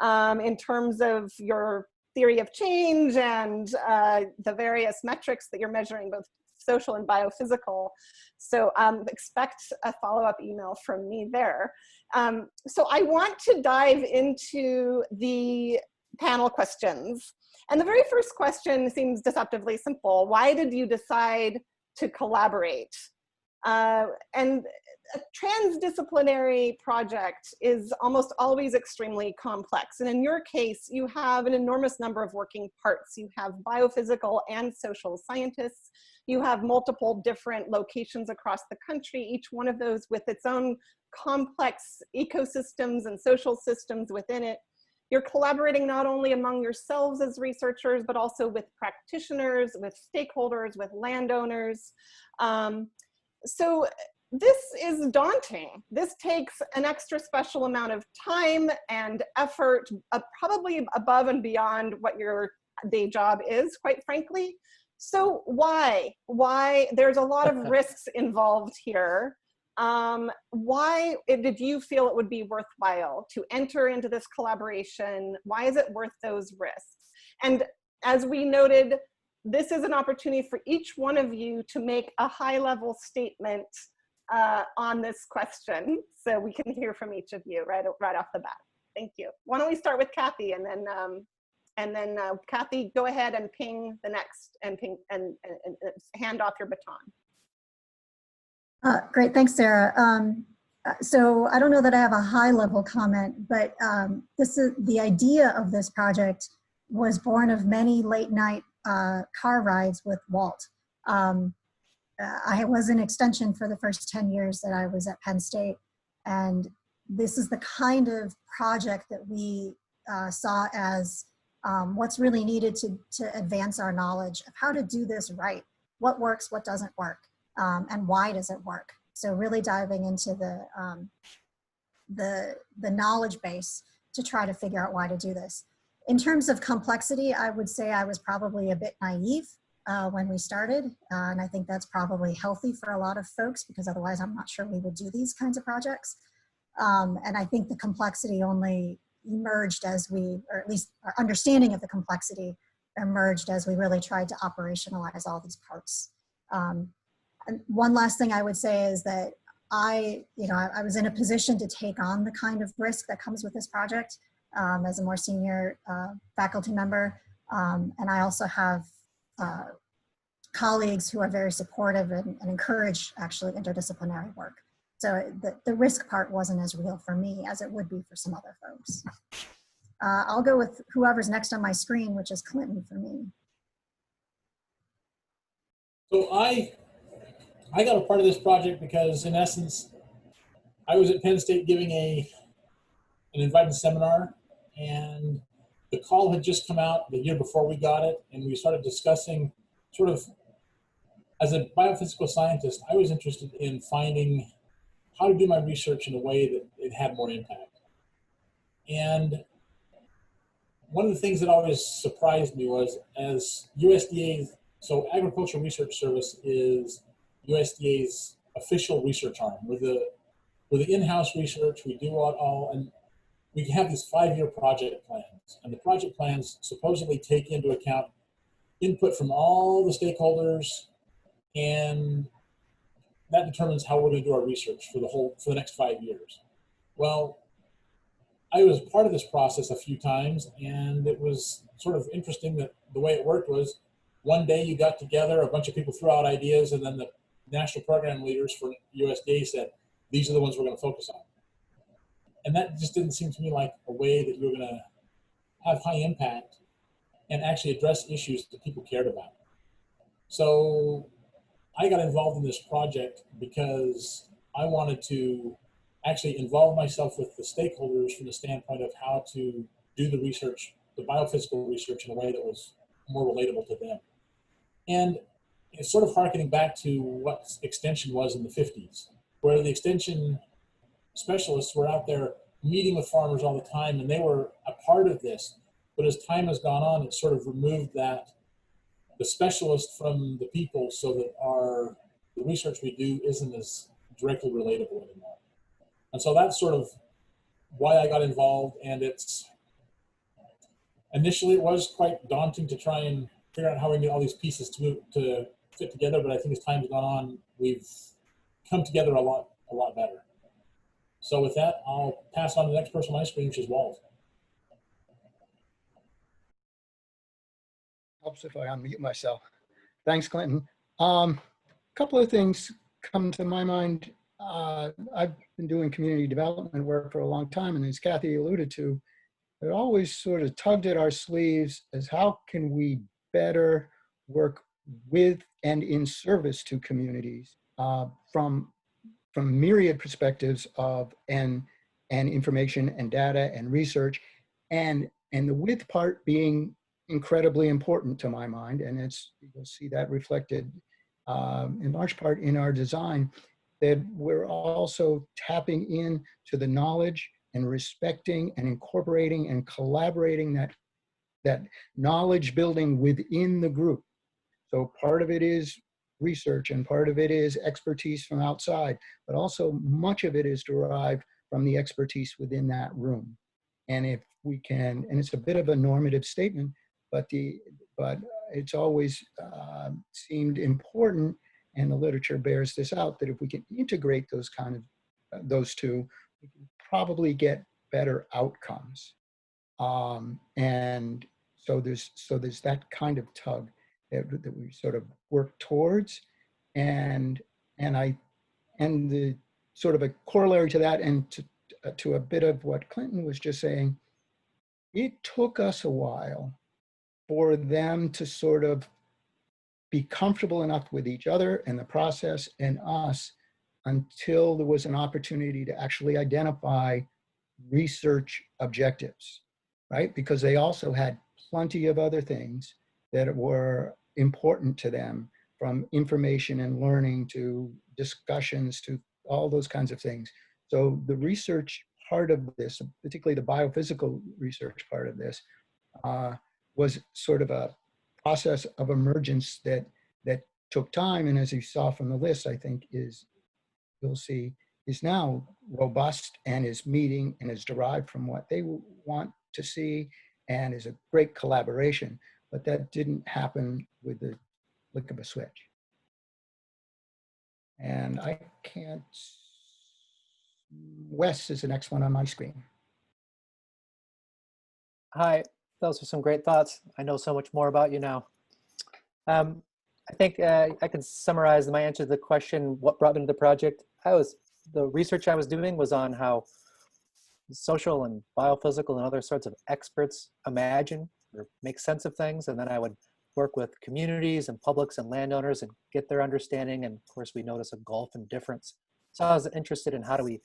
in terms of your theory of change and the various metrics that you're measuring, both social and biophysical. So expect a follow-up email from me there. So I want to dive into the panel questions. And the very first question seems deceptively simple. Why did you decide to collaborate? And a transdisciplinary project is almost always extremely complex. And in your case, you have an enormous number of working parts. You have biophysical and social scientists. You have multiple different locations across the country, each one of those with its own complex ecosystems and social systems within it. You're collaborating not only among yourselves as researchers, but also with practitioners, with stakeholders, with landowners. So this is daunting. This takes an extra special amount of time and effort, probably above and beyond what your day job is, quite frankly. So why? There's a lot of risks involved here. Why did you feel it would be worthwhile to enter into this collaboration? Why is it worth those risks? And as we noted, this is an opportunity for each one of you to make a high-level statement on this question, so we can hear from each of you right off the bat. Thank you. Why don't we start with Kathy, and then Kathy, go ahead and ping the next, and hand off your baton. Great, thanks, Sarah. So I don't know that I have a high-level comment, but the idea of this project was born of many late-night car rides with Walt. I was in extension for the first 10 years that I was at Penn State, and this is the kind of project that we saw as what's really needed to advance our knowledge of how to do this right. What works, what doesn't work, and why does it work? So really diving into the knowledge base to try to figure out why to do this. In terms of complexity, I would say I was probably a bit naive when we started, and I think that's probably healthy for a lot of folks, because otherwise I'm not sure we would do these kinds of projects. And I think the complexity only emerged as or at least our understanding of the complexity emerged as we really tried to operationalize all these parts. And one last thing I would say is that I was in a position to take on the kind of risk that comes with this project as a more senior faculty member. And I also have colleagues who are very supportive and encourage actually interdisciplinary work. So the risk part wasn't as real for me as it would be for some other folks. I'll go with whoever's next on my screen, which is Clinton for me. So I got a part of this project because, in essence, I was at Penn State giving an invited seminar, and the call had just come out the year before we got it, and we started discussing sort of, as a biophysical scientist, I was interested in finding how to do my research in a way that it had more impact. And one of the things that always surprised me was, as USDA, so Agricultural Research Service is USDA's official research arm. We're the in-house research, we do it all, and we have these 5-year project plans. And the project plans supposedly take into account input from all the stakeholders, and that determines how we're going to do our research for the next 5 years. Well, I was part of this process a few times, and it was sort of interesting that the way it worked was, one day you got together, a bunch of people threw out ideas, and then the national program leaders for USDA said, these are the ones we're going to focus on. And that just didn't seem to me like a way that you were going to have high impact and actually address issues that people cared about. So I got involved in this project because I wanted to actually involve myself with the stakeholders from the standpoint of how to do the research, the biophysical research, in a way that was more relatable to them. And it's sort of harkening back to what extension was in the 50s, where the extension specialists were out there meeting with farmers all the time, and they were a part of this. But as time has gone on, it's sort of removed that, the specialist from the people, so that the research we do isn't as directly relatable anymore. And so that's sort of why I got involved. And initially it was quite daunting to try and figure out how we can get all these pieces to fit together. But I think as time's gone on, we've come together a lot better. So with that, I'll pass on to the next person on my screen, which is Walt. Helps if I unmute myself. Thanks, Clinton. Couple of things come to my mind. I've been doing community development work for a long time, and as Kathy alluded to, it always sort of tugged at our sleeves as how can we better work with and in service to communities from myriad perspectives of and information and data and research, and the with part being incredibly important to my mind, and you'll see that reflected in large part in our design, that we're also tapping in to the knowledge and respecting and incorporating and collaborating that knowledge building within the group. So part of it is research and part of it is expertise from outside, but also much of it is derived from the expertise within that room. And if we can, and it's a bit of a normative statement, but it's always seemed important, and the literature bears this out, that if we can integrate those two, we can probably get better outcomes. And so there's that kind of tug that we sort of work towards, and the sort of a corollary to that, and to a bit of what Clinton was just saying, it took us a while for them to sort of be comfortable enough with each other and the process and us, until there was an opportunity to actually identify research objectives, right? Because they also had plenty of other things that were important to them, from information and learning to discussions to all those kinds of things. So the research part of this, particularly the biophysical research part of this, was sort of a process of emergence that took time, and as you saw from the list, I think you'll see is now robust and is meeting and is derived from what they want to see, and is a great collaboration. But that didn't happen with the flick of a switch. And I can't, Wes is the next one on my screen. Hi, those are some great thoughts. I know so much more about you now. I think I can summarize my answer to the question, what brought me to the project. The research I was doing was on how social and biophysical and other sorts of experts imagine or make sense of things. And then I would work with communities and publics and landowners and get their understanding. And of course, we notice a gulf in difference. So I was interested in how do we,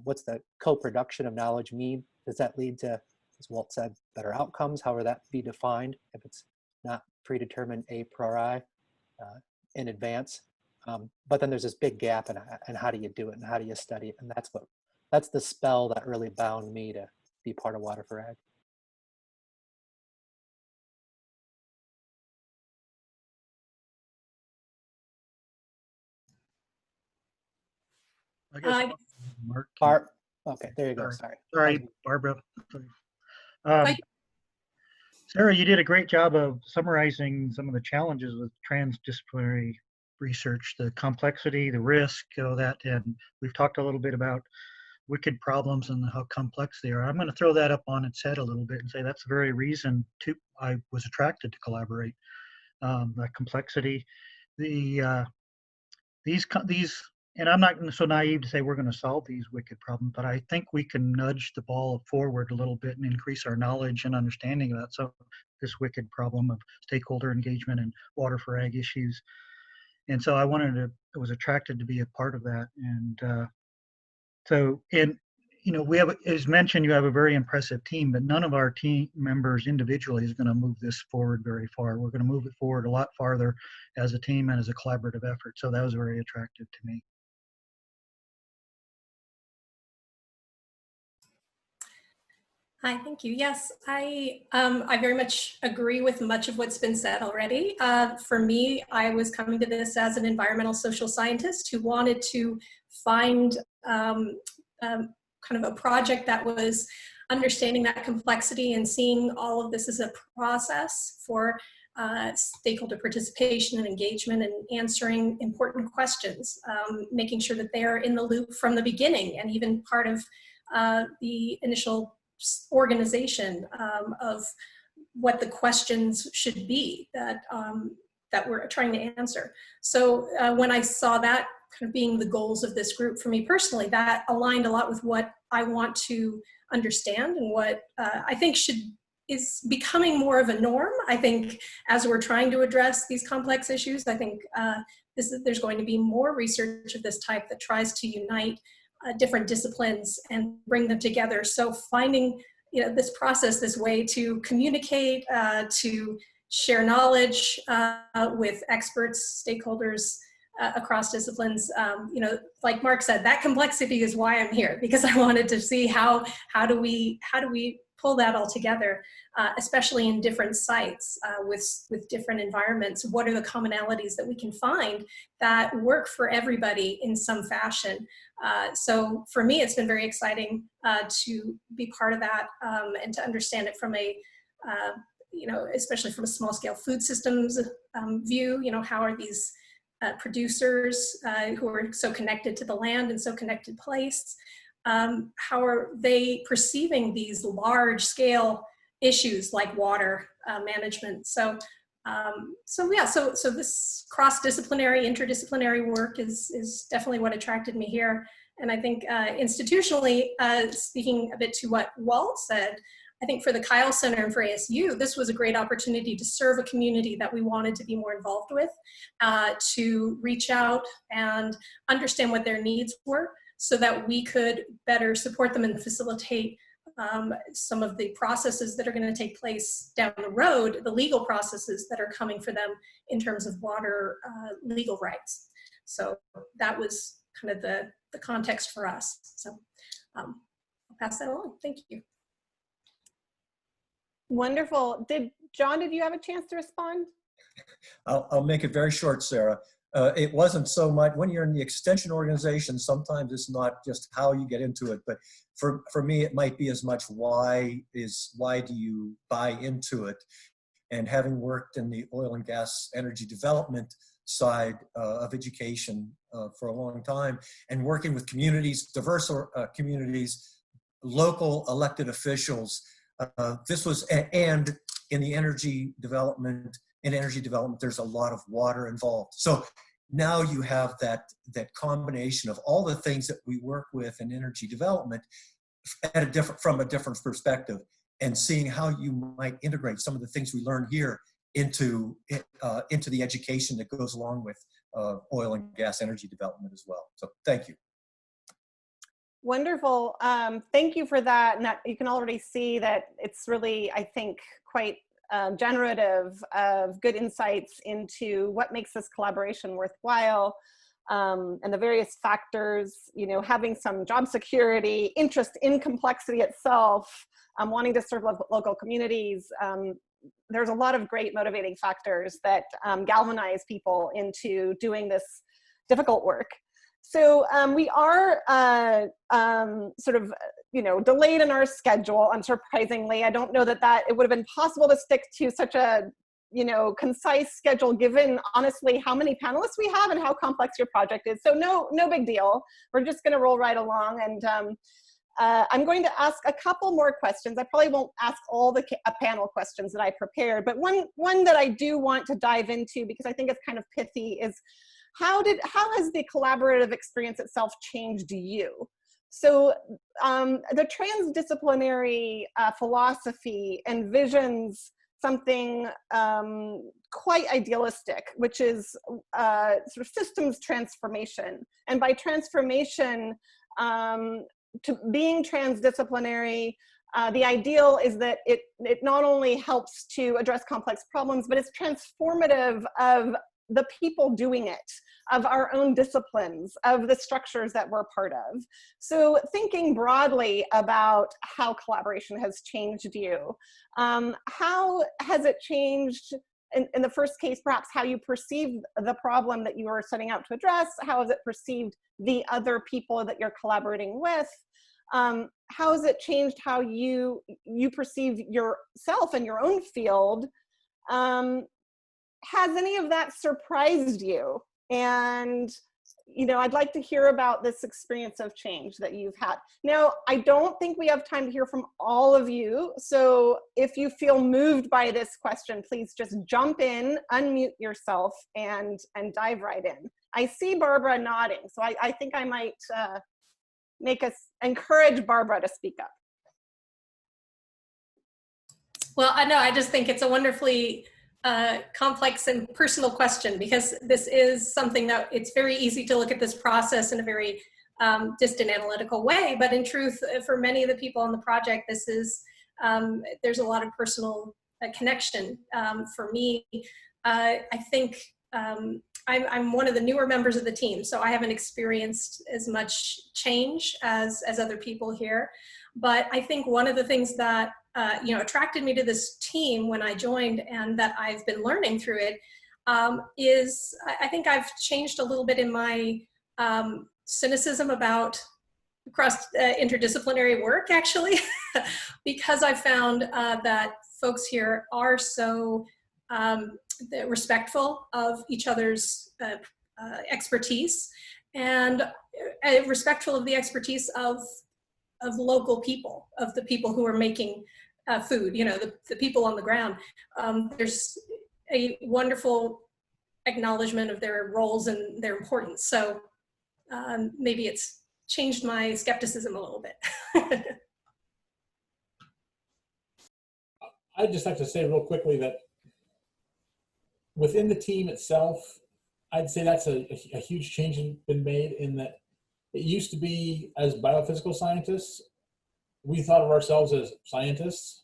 what's the co-production of knowledge mean? Does that lead to, as Walt said, better outcomes? How would that be defined if it's not predetermined a priori in advance? But then there's this big gap, and how do you do it, and how do you study it? And that's the spell that really bound me to be part of W4Ag. I guess Mark. Barb, okay, there you go. Sorry. Sorry, Barbara. Sarah, you did a great job of summarizing some of the challenges with transdisciplinary research, the complexity, the risk, that, and we've talked a little bit about wicked problems and how complex they are. I'm going to throw that up on its head a little bit and say that's the very reason I was attracted to collaborate. The complexity, these And I'm not so naive to say we're going to solve these wicked problems, but I think we can nudge the ball forward a little bit and increase our knowledge and understanding of that. So this wicked problem of stakeholder engagement and water for ag issues. And so I was attracted to be a part of that. And we have, as mentioned, you have a very impressive team, but none of our team members individually is going to move this forward very far. We're going to move it forward a lot farther as a team and as a collaborative effort. So that was very attractive to me. Hi, thank you. Yes, I very much agree with much of what's been said already. For me, I was coming to this as an environmental social scientist who wanted to find kind of a project that was understanding that complexity and seeing all of this as a process for stakeholder participation and engagement and answering important questions, making sure that they're in the loop from the beginning and even part of the initial organization of what the questions should be that we're trying to answer. So when I saw that kind of being the goals of this group for me personally, that aligned a lot with what I want to understand and what I think is becoming more of a norm. I think as we're trying to address these complex issues, I think there's going to be more research of this type that tries to unite different disciplines and bring them together. So finding this process, this way to communicate, to share knowledge with experts, stakeholders across disciplines. Like Mark said, that complexity is why I'm here, because I wanted to see how do we pull that all together, especially in different sites with different environments. What are the commonalities that we can find that work for everybody in some fashion? So for me, it's been very exciting to be part of that and to understand it from a, especially from a small scale food systems view. How are these producers who are so connected to the land and so connected place, how are they perceiving these large scale issues like water management? So this cross-disciplinary, interdisciplinary work is definitely what attracted me here. And I think institutionally, speaking a bit to what Walt said, I think for the Kyle Center and for ASU, this was a great opportunity to serve a community that we wanted to be more involved with, to reach out and understand what their needs were so that we could better support them and facilitate some of the processes that are going to take place down the road, the legal processes that are coming for them in terms of water legal rights. So that was kind of the context for us. So I'll pass that along. Thank you. Wonderful. John, did you have a chance to respond? I'll make it very short, Sarah. It wasn't so much, when you're in the extension organization, sometimes it's not just how you get into it, but for me, it might be as much why do you buy into it? And having worked in the oil and gas energy development side of education for a long time, and working with communities, diverse communities, local elected officials, and in the energy development, there's a lot of water involved. So now you have that combination of all the things that we work with in energy development from a different perspective, and seeing how you might integrate some of the things we learn here into the education that goes along with oil and gas energy development as well. So thank you. Wonderful. Thank you for that. And you can already see that it's really, I think, quite generative of good insights into what makes this collaboration worthwhile, and the various factors, having some job security, interest in complexity itself, wanting to serve local communities. There's a lot of great motivating factors that galvanize people into doing this difficult work. So we are sort of, delayed in our schedule, unsurprisingly. I don't know that it would have been possible to stick to such a, concise schedule given, honestly, how many panelists we have and how complex your project is. So no big deal. We're just going to roll right along. And I'm going to ask a couple more questions. I probably won't ask all the panel questions that I prepared, but one that I do want to dive into, because I think it's kind of pithy, is how has the collaborative experience itself changed you? So the transdisciplinary philosophy envisions something quite idealistic, which is sort of systems transformation. And by transformation, to being transdisciplinary, the ideal is that it not only helps to address complex problems, but it's transformative of the people doing it, of our own disciplines, of the structures that we're part of. So thinking broadly about how collaboration has changed you, how has it changed, in the first case, perhaps how you perceive the problem that you are setting out to address? How has it perceived the other people that you're collaborating with? How has it changed how you perceive yourself and your own field? Has any of that surprised you? And, you know, I'd like to hear about this experience of change that you've had. Now, I don't think we have time to hear from all of you. So if you feel moved by this question, please just jump in, unmute yourself, and dive right in. I see Barbara nodding, so I think I might encourage Barbara to speak up. Well, I know, I just think it's a wonderfully complex and personal question, because this is something that it's very easy to look at this process in a very distant analytical way, but in truth, for many of the people on the project, this is, there's a lot of personal connection. For me, I think I'm one of the newer members of the team, so I haven't experienced as much change as other people here. But I think one of the things that you know, attracted me to this team when I joined, and that I've been learning through it, is I think I've changed a little bit in my cynicism about cross interdisciplinary work, actually, because I found that folks here are so respectful of each other's expertise, and respectful of the expertise of local people, of the people who are making food, you know, the people on the ground. There's a wonderful acknowledgement of their roles and their importance. So maybe it's changed my skepticism a little bit. I'd just like to say real quickly that within the team itself, I'd say that's a huge change been made, in that it used to be, as biophysical scientists, we thought of ourselves as scientists,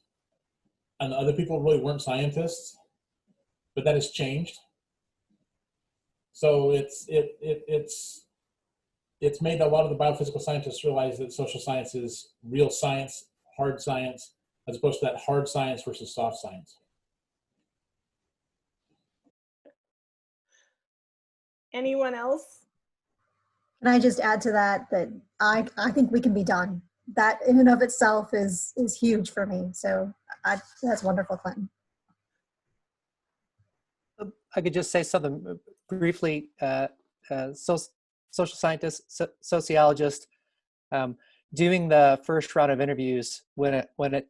and other people really weren't scientists, but that has changed. So it's made a lot of the biophysical scientists realize that social science is real science, hard science, as opposed to that hard science versus soft science. Anyone else? Can I just add to that I think we can be done. That in and of itself is huge for me. So that's wonderful, Clinton. I could just say something briefly. Social scientist, sociologist, doing the first round of interviews, when it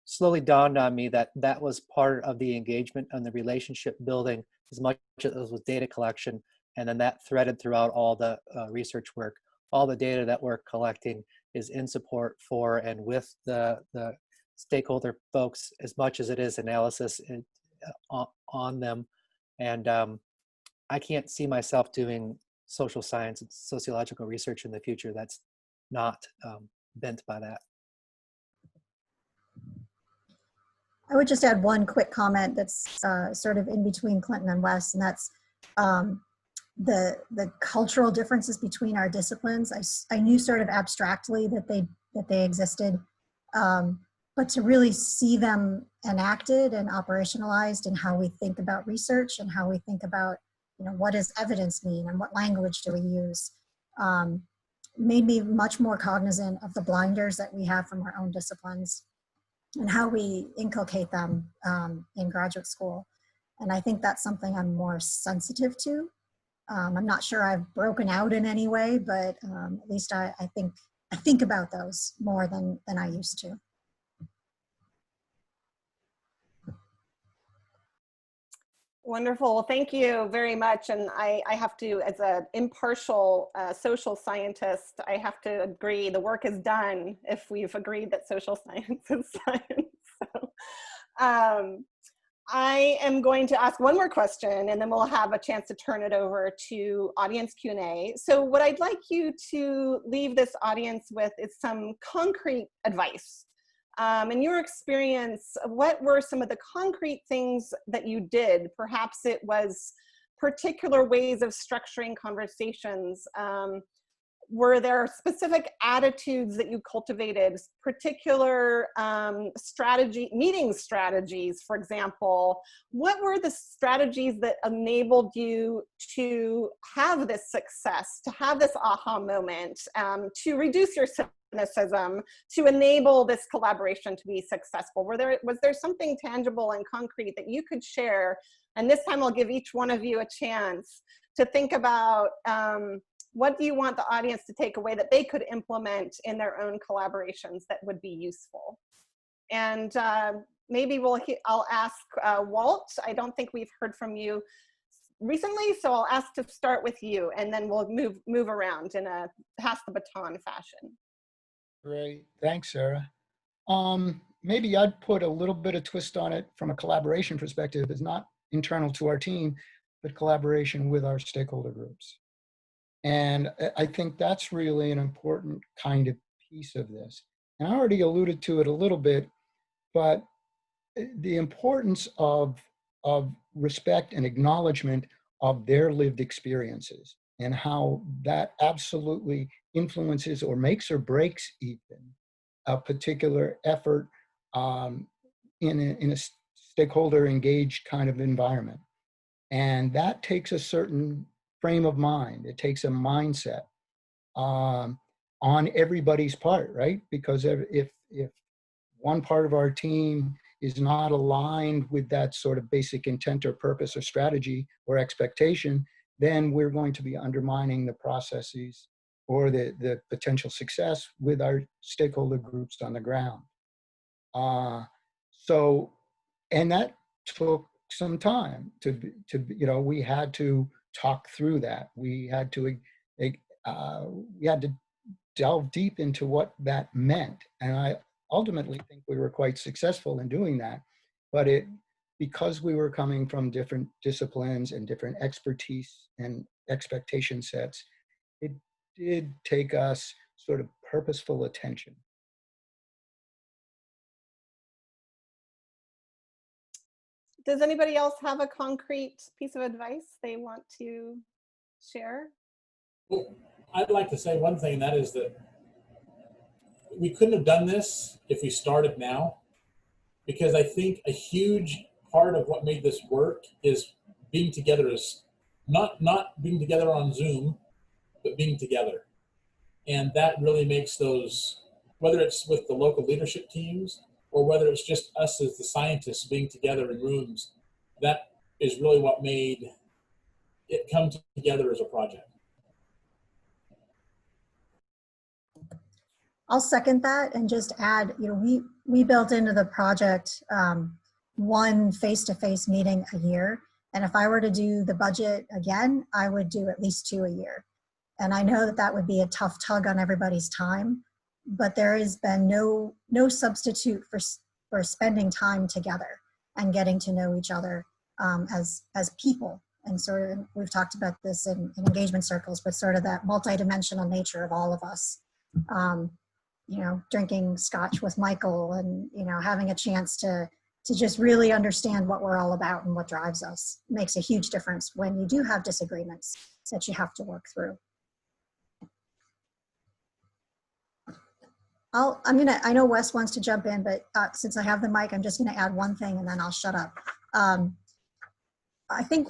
slowly dawned on me that that was part of the engagement and the relationship building as much as it was data collection, and then that threaded throughout all the research work. All the data that we're collecting is in support for and with the stakeholder folks, as much as it is analysis on them. And I can't see myself doing social science and sociological research in the future that's not bent by that. I would just add one quick comment that's sort of in between Clinton and Wes, and that's the cultural differences between our disciplines. I knew sort of abstractly that they existed, but to really see them enacted and operationalized in how we think about research and how we think about, you know, what does evidence mean and what language do we use, made me much more cognizant of the blinders that we have from our own disciplines and how we inculcate them in graduate school. And I think that's something I'm more sensitive to. I'm not sure I've broken out in any way, but at least I think about those more than I used to. Wonderful. Well, thank you very much. And I have to, as an impartial social scientist, I have to agree the work is done if we've agreed that social science is science. So, I am going to ask one more question and then we'll have a chance to turn it over to audience Q&A. So what I'd like you to leave this audience with is some concrete advice. In your experience, what were some of the concrete things that you did? Perhaps it was particular ways of structuring conversations. Were there specific attitudes that you cultivated, particular meeting strategies, for example? What were the strategies that enabled you to have this success, to have this aha moment, to reduce your cynicism, to enable this collaboration to be successful? Was there something tangible and concrete that you could share? And this time I'll give each one of you a chance to think about what do you want the audience to take away that they could implement in their own collaborations that would be useful? And maybe I'll ask Walt. I don't think we've heard from you recently, so I'll ask to start with you, and then we'll move around in a pass the baton fashion. Great, thanks, Sarah. Maybe I'd put a little bit of twist on it from a collaboration perspective. It's not internal to our team, but collaboration with our stakeholder groups. And I think that's really an important kind of piece of this. And I already alluded to it a little bit, but the importance of respect and acknowledgement of their lived experiences and how that absolutely influences or makes or breaks even a particular effort in a stakeholder engaged kind of environment. And that takes a certain frame of mind. It takes a mindset on everybody's part, right? Because if one part of our team is not aligned with that sort of basic intent or purpose or strategy or expectation, then we're going to be undermining the processes or the potential success with our stakeholder groups on the ground. And that took some time we had to talk through that. We had to delve deep into what that meant. And I ultimately think we were quite successful in doing that. But because we were coming from different disciplines and different expertise and expectation sets, it did take us sort of purposeful attention. Does anybody else have a concrete piece of advice they want to share? Well, I'd like to say one thing, and that is that we couldn't have done this if we started now, because I think a huge part of what made this work is being together, is not being together on Zoom, but being together. And that really makes those, whether it's with the local leadership teams or whether it's just us as the scientists being together in rooms, that is really what made it come together as a project. I'll second that and just add, we built into the project one face-to-face meeting a year. And if I were to do the budget again, I would do at least 2 a year. And I know that that would be a tough tug on everybody's time, but there has been no substitute for spending time together and getting to know each other as people. And sort of, we've talked about this in engagement circles, but sort of that multidimensional nature of all of us. Drinking scotch with Michael and, having a chance to just really understand what we're all about and what drives us makes a huge difference when you do have disagreements that you have to work through. I know Wes wants to jump in, but since I have the mic, I'm just going to add one thing and then I'll shut up. I think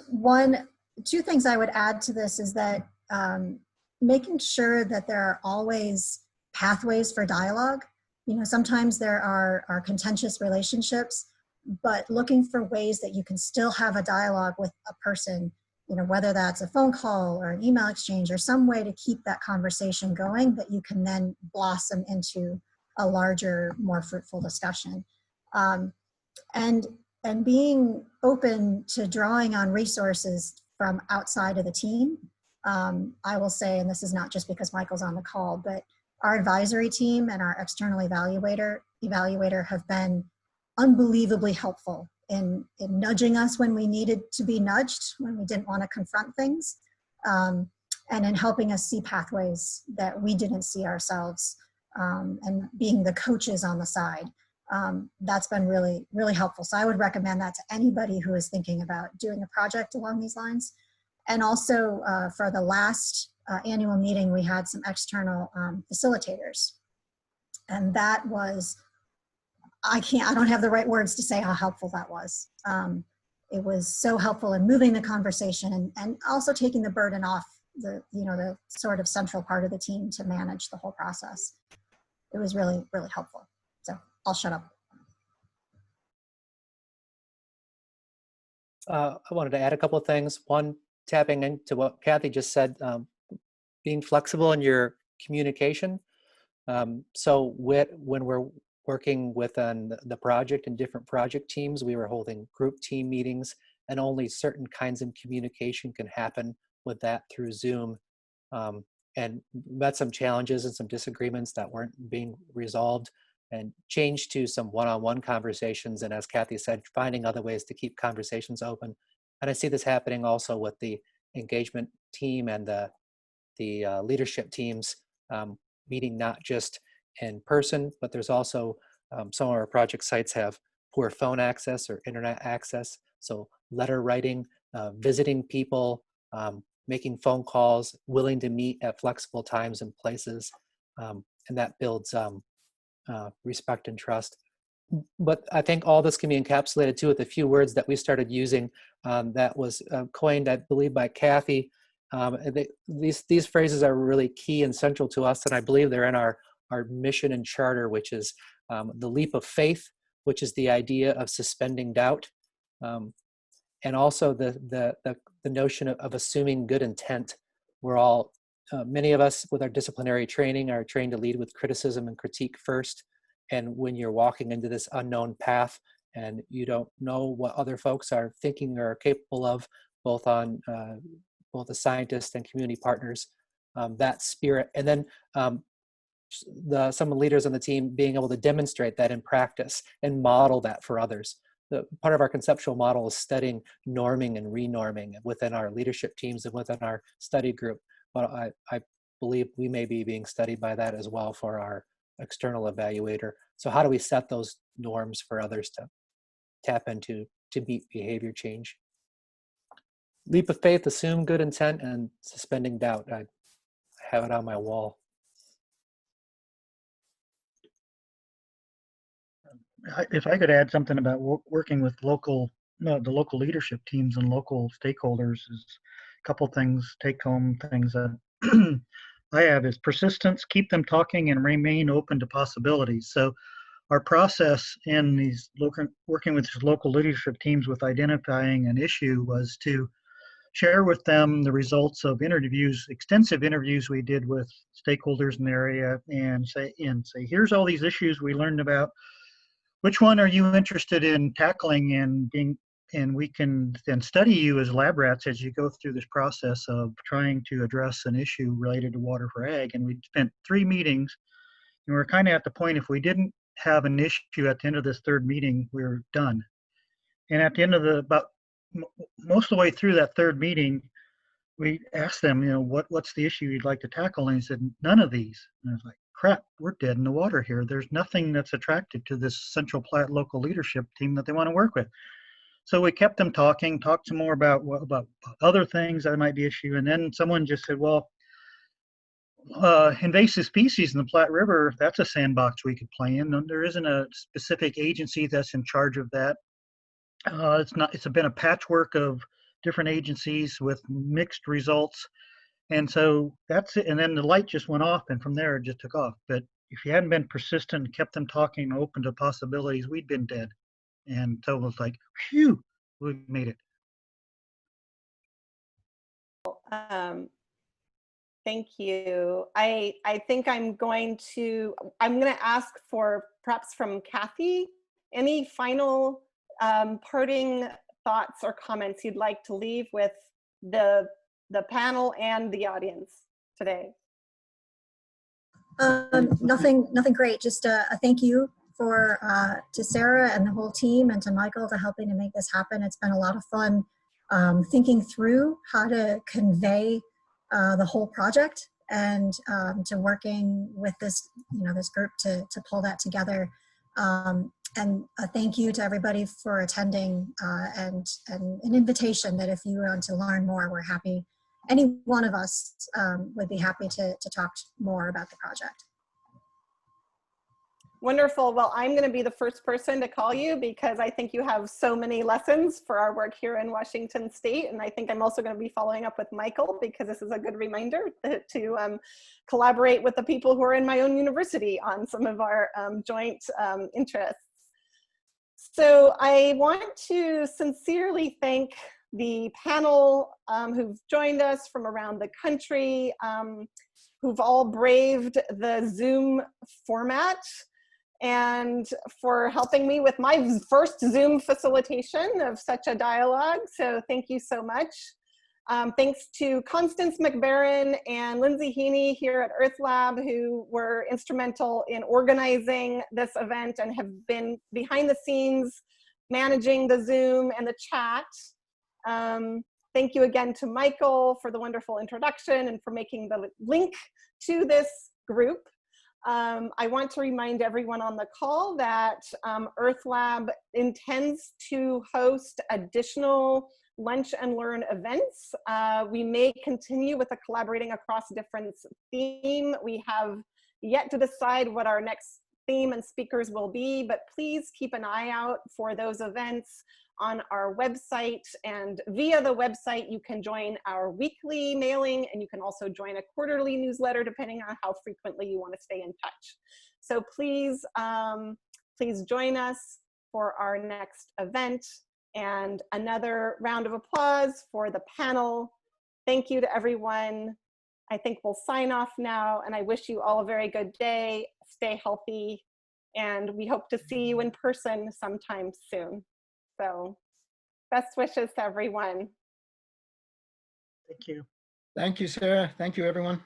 two things I would add to this is that making sure that there are always pathways for dialogue. Sometimes there are contentious relationships, but looking for ways that you can still have a dialogue with a person, whether that's a phone call or an email exchange or some way to keep that conversation going that you can then blossom into a larger, more fruitful discussion. And and being open to drawing on resources from outside of the team. I will say, and this is not just because Michael's on the call, but our advisory team and our external evaluator have been unbelievably helpful in nudging us when we needed to be nudged, when we didn't want to confront things, and in helping us see pathways that we didn't see ourselves, and being the coaches on the side. That's been really, really helpful. So I would recommend that to anybody who is thinking about doing a project along these lines. And also for the last annual meeting, we had some external facilitators. And that was, I don't have the right words to say how helpful that was. It was so helpful in moving the conversation and also taking the burden off the sort of central part of the team to manage the whole process. It was really, really helpful. So I'll shut up. I wanted to add a couple of things. One, tapping into what Kathy just said, being flexible in your communication. So when we're working within the project and different project teams, we were holding group team meetings, and only certain kinds of communication can happen with that through Zoom. And met some challenges and some disagreements that weren't being resolved, and changed to some one-on-one conversations. And as Kathy said, finding other ways to keep conversations open. And I see this happening also with the engagement team and the leadership teams, meeting not just in person, but there's also some of our project sites have poor phone access or internet access. So letter writing, visiting people, making phone calls, willing to meet at flexible times and places. And that builds respect and trust. But I think all this can be encapsulated too with a few words that we started using that was coined, I believe, by Kathy. These phrases are really key and central to us, and I believe they're in our mission and charter, which is the leap of faith, which is the idea of suspending doubt, and also the notion of assuming good intent. We're all, many of us with our disciplinary training are trained to lead with criticism and critique first. And when you're walking into this unknown path and you don't know what other folks are thinking or are capable of, both the scientists and community partners, that spirit. And then some leaders on the team being able to demonstrate that in practice and model that for others. Part of our conceptual model is studying norming and renorming within our leadership teams and within our study group. But I believe we may be being studied by that as well for our external evaluator. So how do we set those norms for others to tap into to meet behavior change? Leap of faith, assume good intent, and suspending doubt. I have it on my wall. If I could add something about working with the local leadership teams and local stakeholders, is a couple things, take-home things that I have is persistence, keep them talking, and remain open to possibilities. So our process in these working with local leadership teams with identifying an issue was to share with them the results of extensive interviews we did with stakeholders in the area, and say, here's all these issues we learned about. Which one are you interested in tackling and we can then study you as lab rats as you go through this process of trying to address an issue related to W4Ag. And we spent 3 meetings, and we're kind of at the point, if we didn't have an issue at the end of this 3rd meeting, we were done. And at the end of most of the way through that 3rd meeting, we asked them, what's the issue you'd like to tackle? And he said, none of these. And I was like, crap, we're dead in the water here. There's nothing that's attractive to this Central Platte local leadership team that they want to work with. So we kept them talked some more about other things that might be issue. And then someone just said, well, invasive species in the Platte River, that's a sandbox we could play in. There isn't a specific agency that's in charge of that. It's been a patchwork of different agencies with mixed results. And so that's it. And then the light just went off, and from there it just took off. But if you hadn't been persistent and kept them talking, open to possibilities, we'd been dead. And so it was like, phew, we made it. Thank you. I think I'm going to ask for perhaps from Kathy, any final parting thoughts or comments you'd like to leave with the panel and the audience today? Nothing great. Just a thank you to Sarah and the whole team, and to Michael for helping to make this happen. It's been a lot of fun thinking through how to convey the whole project, and to working with this group to pull that together. And a thank you to everybody for attending, and an invitation that if you want to learn more, we're happy. Any one of us would be happy to talk more about the project. Wonderful. Well, I'm going to be the first person to call you because I think you have so many lessons for our work here in Washington State. And I think I'm also going to be following up with Michael because this is a good reminder to collaborate with the people who are in my own university on some of our joint interests. So I want to sincerely thank the panel who've joined us from around the country, who've all braved the Zoom format, and for helping me with my first Zoom facilitation of such a dialogue. So thank you so much. Thanks to Constance McBaron and Lindsay Heaney here at Earth Lab, who were instrumental in organizing this event and have been behind the scenes managing the Zoom and the chat. Thank you again to Michael for the wonderful introduction and for making the link to this group. I want to remind everyone on the call that Earth Lab intends to host additional lunch and learn events. We may continue with the collaborating across different theme. We have yet to decide what our next theme and speakers will be, but please keep an eye out for those events on our website, and via the website you can join our weekly mailing, and you can also join a quarterly newsletter depending on how frequently you want to stay in touch. So please, please join us for our next event. And another round of applause for the panel. Thank you to everyone. I think we'll sign off now, and I wish you all a very good day. Stay healthy, and we hope to see you in person sometime soon. So best wishes to everyone. Thank you. Thank you, Sarah. Thank you, everyone.